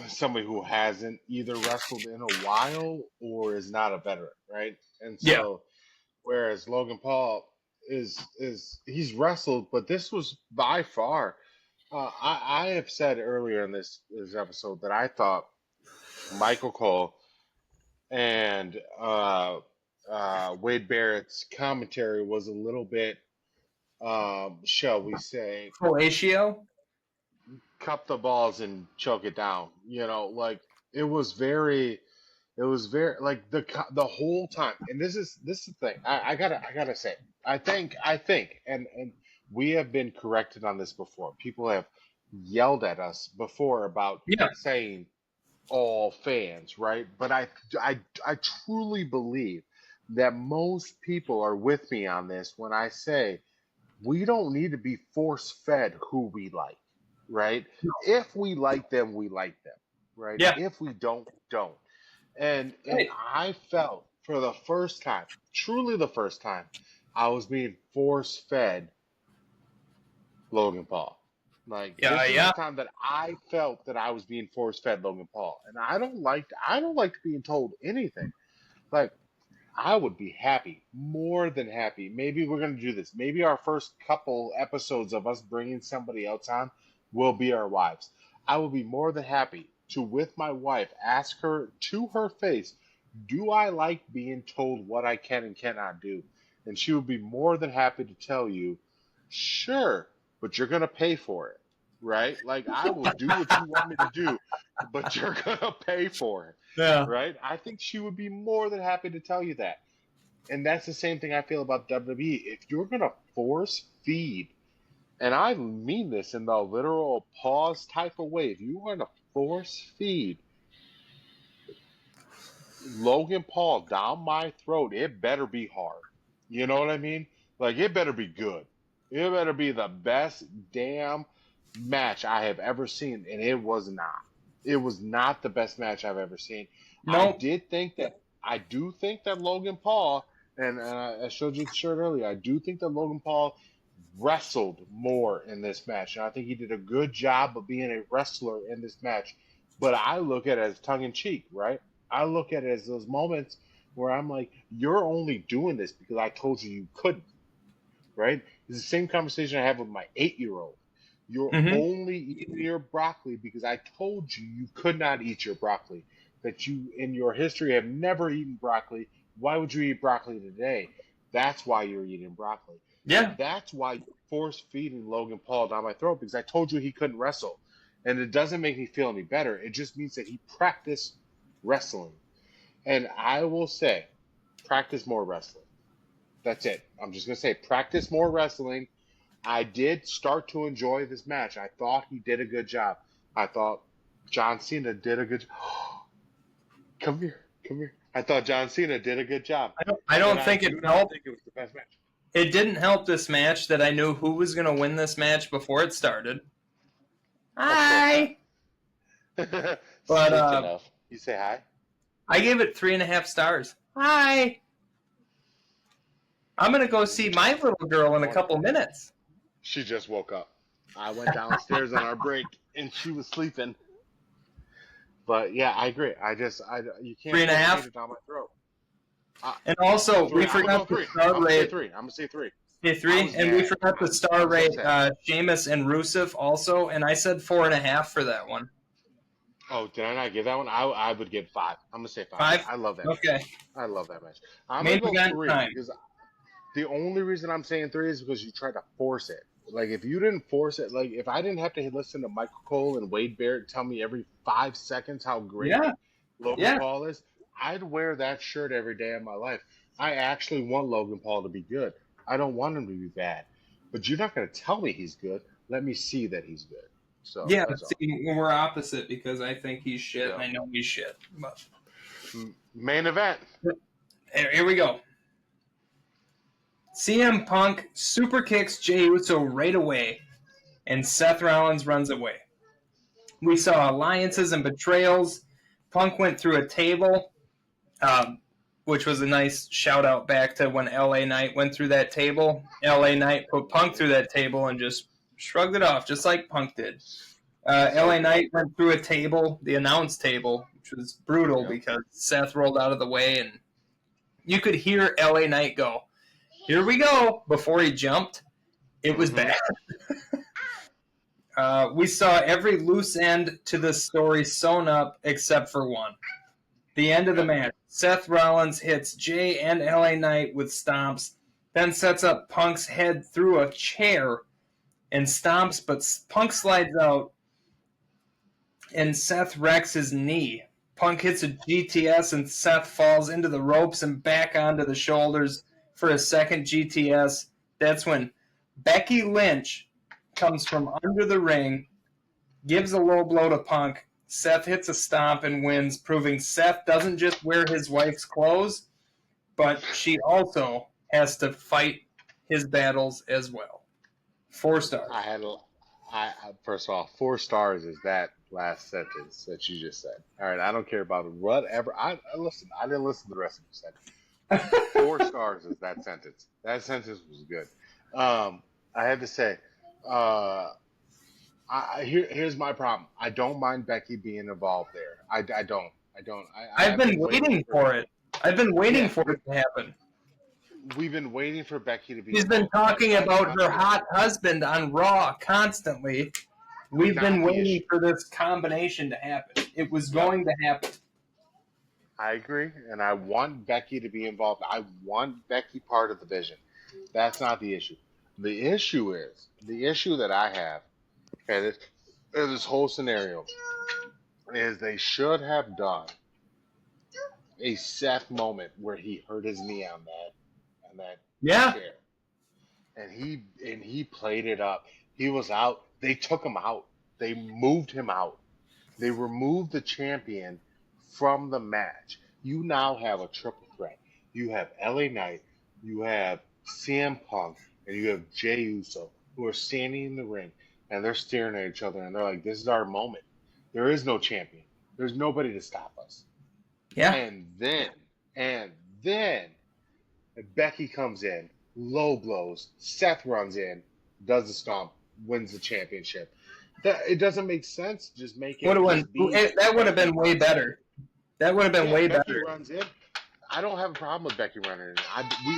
somebody who hasn't either wrestled in a while or is not a veteran, right? And so, whereas Logan Paul is he's wrestled, but this was by far. I have said earlier in this episode that I thought Michael Cole and Wade Barrett's commentary was a little bit, shall we say, Fellatio? cup the balls and choke it down. You know, like it was very. It was very like the whole time, and this is the thing. I gotta say, I think, and we have been corrected on this before. People have yelled at us before about Yeah. saying all fans, right? But I truly believe that most people are with me on this when I say we don't need to be force fed who we like, right? If we like them, we like them, right? Yeah. If we don't, we don't. And Right. I felt for the first time, truly the first time, I was being force fed Logan Paul. Like Yeah. this is Yeah. the time that I felt that I was being force fed Logan Paul, and I don't like being told anything. Like I would be happy, more than happy. Maybe we're gonna do this. Maybe our first couple episodes of us bringing somebody else on will be our wives. I will be more than happy to, with my wife, ask her to her face, do I like being told what I can and cannot do? And she would be more than happy to tell you, sure, but you're gonna pay for it, right? Like I will do what you want me to do, but you're gonna pay for it, Yeah. right? I think she would be more than happy to tell you that. And that's the same thing I feel about WWE. If you're gonna force feed, and I mean this in the literal pause type of way, if you're gonna force feed Logan Paul down my throat, it better be hard. You know what I mean? Like it better be good. It better be the best damn match I have ever seen, and it was not. It was not the best match I've ever seen. No. I do think that Logan Paul, and I showed you the shirt earlier. I do think that Logan Paul wrestled more in this match, and I think he did a good job of being a wrestler in this match. But I look at it as tongue in cheek, right? I look at it as those moments where I'm like, you're only doing this because I told you you couldn't, right? It's the same conversation I have with my 8-year-old. You're Mm-hmm. only eating your broccoli because I told you you could not eat your broccoli. That you, in your history, have never eaten broccoli. Why would you eat broccoli today? That's why you're eating broccoli. Yeah. And that's why you're force feeding Logan Paul down my throat because I told you he couldn't wrestle. And it doesn't make me feel any better. It just means that he practiced wrestling. And I will say, practice more wrestling. That's it. I'm just going to say, practice more wrestling. I did start to enjoy this match. I thought he did a good job. I thought John Cena did a good job. Come here. Come here. I thought John Cena did a good job. I don't And I think it do not helped. think it was the best match. It didn't help this match that I knew who was going to win this match before it started. Of course Hi. not. But Speaking of, you say hi? I gave it 3.5 stars. Hi. I'm going to go see my little girl in a couple minutes. She just woke up. I went downstairs on our break and she was sleeping. But yeah, I agree. You can't 3.5? feed it down my throat. And also, we I'm forgot gonna the star rate. I'm gonna say three. Okay, 3. And we forgot the star rate Sheamus and Rusev also, and I said 4.5 for that one. Oh, did I not give that one? I would give 5. I'm gonna say 5. 5? I love that. Okay. Match. I love that match. I'm Main gonna go event 3 time. because the only reason I'm saying 3 is because you tried to force it. Like if you didn't force it, like if I didn't have to listen to Michael Cole and Wade Barrett tell me every 5 seconds how great Logan Paul is, I'd wear that shirt every day of my life. I actually want Logan Paul to be good. I don't want him to be bad. But you're not going to tell me he's good. Let me see that he's good. So Yeah, that's see, we're opposite because I think he's shit and I know he's shit. But main event. here we go. CM Punk super kicks Jey Uso right away, and Seth Rollins runs away. We saw alliances and betrayals. Punk went through a table, which was a nice shout out back to when LA Knight went through that table. LA Knight put Punk through that table and just shrugged it off, just like Punk did. LA Knight went through a table, the announce table, which was brutal because Seth rolled out of the way, and you could hear LA Knight go, "Here we go," before he jumped. It was bad. We saw every loose end to the story sewn up except for one. The end of the match. Seth Rollins hits Jey and LA Knight with stomps, then sets up Punk's head through a chair and stomps, but Punk slides out, and Seth wrecks his knee. Punk hits a GTS and Seth falls into the ropes and back onto the shoulders for a second GTS. That's when Becky Lynch comes from under the ring, gives a low blow to Punk. Seth hits a stomp and wins, proving Seth doesn't just wear his wife's clothes, but she also has to fight his battles as well. 4 stars. First of all, 4 stars is that last sentence that you just said. All right, I don't care about whatever. Listen. I didn't listen to the rest of the sentence. 4 stars is that sentence. That sentence was good. I had to say, here's my problem. I don't mind Becky being involved there. I don't. I've been waiting for it. I've been waiting for it to happen. We've been waiting for Becky to be. She's been talking about her hot husband on Raw constantly. We've been waiting for this combination to happen. It was going to happen. I agree, and I want Becky to be involved. I want Becky part of the vision. That's not the issue. The issue that I have, okay, this whole scenario is they should have done a Seth moment where he hurt his knee on that chair, and he played it up. He was out. They took him out. They moved him out. They removed the champion from the match. You now have a triple threat. You have LA Knight, you have CM Punk, and you have Jey Uso, who are standing in the ring, and they're staring at each other, and they're like, this is our moment. There is no champion. There's nobody to stop us. Yeah. And then Becky comes in, low blows, Seth runs in, does the stomp, wins the championship. It doesn't make sense. Just make it. That would have been way better. That would have been way Becky better. Runs in. I don't have a problem with Becky running in.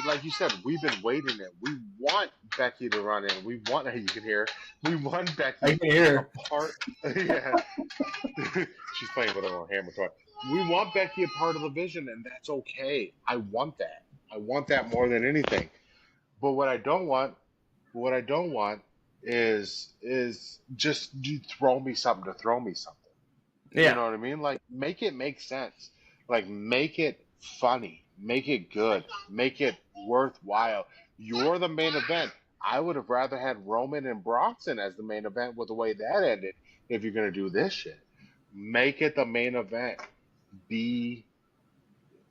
Like you said, we've been waiting it. We want Becky to run in. You can hear. We want Becky. I can hear. Yeah. She's playing with her hammer toy. We want Becky a part of the vision, and that's okay. I want that. I want that more than anything. But what I don't want is just you throw me something to throw me something. Yeah. You know what I mean? Like, make it make sense. Like, make it funny. Make it good. Make it worthwhile. You're the main event. I would have rather had Roman and Bronson as the main event with the way that ended if you're going to do this shit. Make it the main event. Be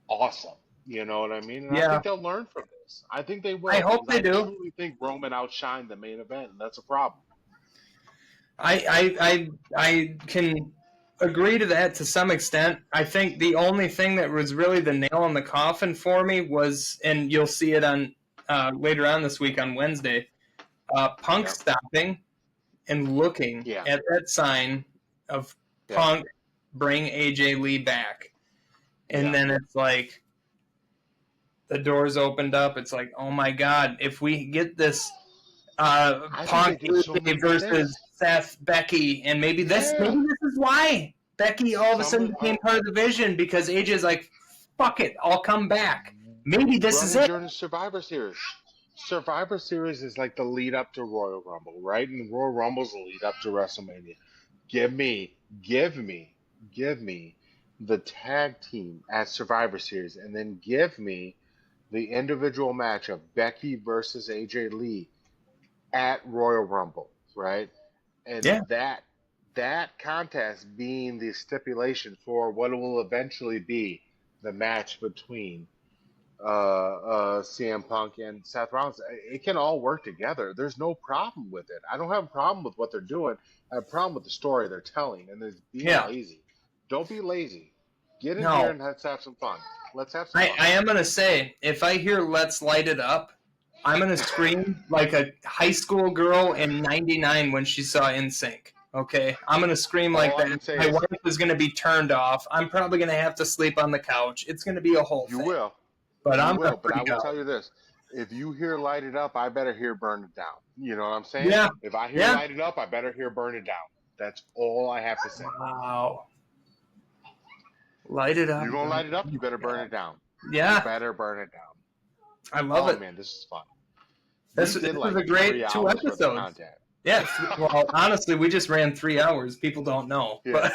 awesome. You know what I mean? And I think they'll learn from this. I think they will. I hope they do. I truly think Roman outshined the main event, and that's a problem. I can agree to that to some extent. I think the only thing that was really the nail in the coffin for me was, and you'll see it on later on this week on Wednesday, Punk stopping and looking at that sign of Punk, bring AJ Lee back. And then it's like the doors opened up. It's like, oh my God, if we get this Punk versus Seth, Becky, and maybe this is why Becky all of a sudden became part of the vision, because AJ's like, fuck it, I'll come back. Maybe this is it. During Survivor Series. Survivor Series is like the lead up to Royal Rumble, right? And Royal Rumble's the lead up to WrestleMania. Give me the tag team at Survivor Series, and then give me the individual match of Becky versus AJ Lee at Royal Rumble, right? And that contest being the stipulation for what will eventually be the match between CM Punk and Seth Rollins. It can all work together. There's no problem with it. I don't have a problem with what they're doing. I have a problem with the story they're telling, and there's being lazy. Don't be lazy. Get in here and let's have some fun. Let's have some fun. I am going to say, if I hear Let's Light It Up, I'm going to scream like a high school girl in 99 when she saw NSYNC. Okay? I'm going to scream like that. My wife is going to be turned off. I'm probably going to have to sleep on the couch. It's going to be a whole thing. You will. But I will tell you this. If you hear Light It Up, I better hear Burn It Down. You know what I'm saying? Yeah. If I hear Light It Up, I better hear Burn It Down. That's all I have to say. Wow. Light it up. You're going to light it up, you better burn it down. Yeah. You better burn it down. I love it. Oh, man, this is fun. This is a great 2 episodes. Yeah. Well, honestly, we just ran 3 hours. People don't know. Yeah. But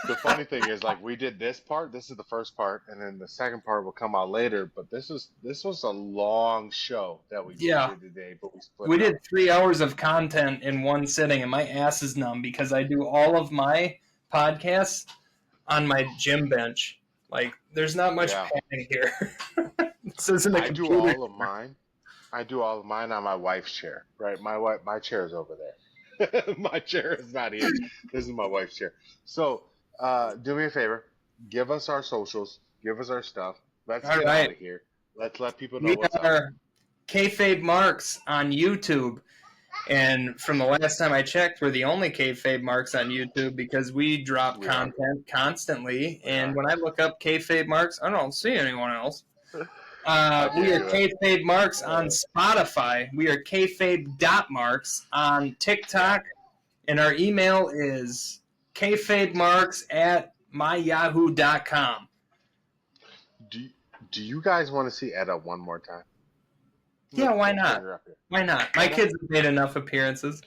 The funny thing is, like, we did this part. This is the first part, and then the second part will come out later. But this was a long show that we did today, but we split. We did 3 hours of content in one sitting, and my ass is numb because I do all of my podcasts on my gym bench. Like, there's not much padding here. This isn't a computer. I do all of mine on my wife's chair. Right, my chair is over there. My chair is not here. This is my wife's chair. So, do me a favor. Give us our socials. Give us our stuff. Let's get out of here. Let's let people know what's up. We are Kayfabe Marks on YouTube. And from the last time I checked, we're the only Kayfabe Marks on YouTube because we drop content constantly. And when I look up Kayfabe Marks, I don't see anyone else. We are Kayfabe Marks on Spotify. We are Kayfabe.Marks on TikTok. And our email is kayfabemarks@myyahoo.com. Do you guys want to see Edda one more time? Yeah, why not? Why not? My kids have made enough appearances.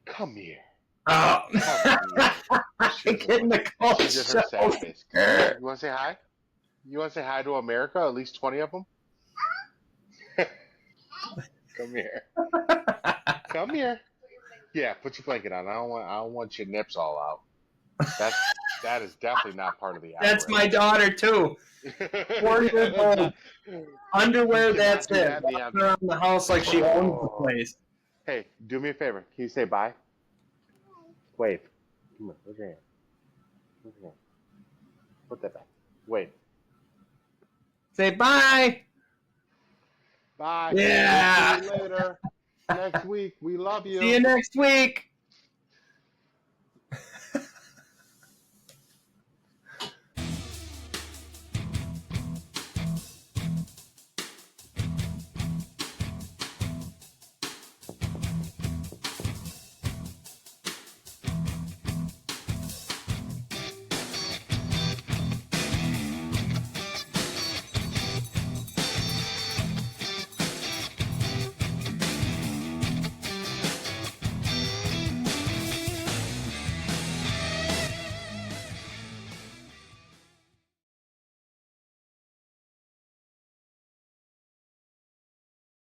Come here. Oh. I'm getting the cold. She did her sad face. You want to say hi? You want to say hi to America? At least 20 of them? Come here. Come here. Yeah, put your blanket on. I don't want your nips all out. That is definitely not part of the outrage. That's my daughter too. 4 years old. Underwear, that's it. Walking around the house like she owns the place. Hey, do me a favor. Can you say bye? Wave. Come on, where's your hand? Where's your hand? Put that back. Wave. Say bye. Bye. Yeah. See you later. Next week. We love you. See you next week.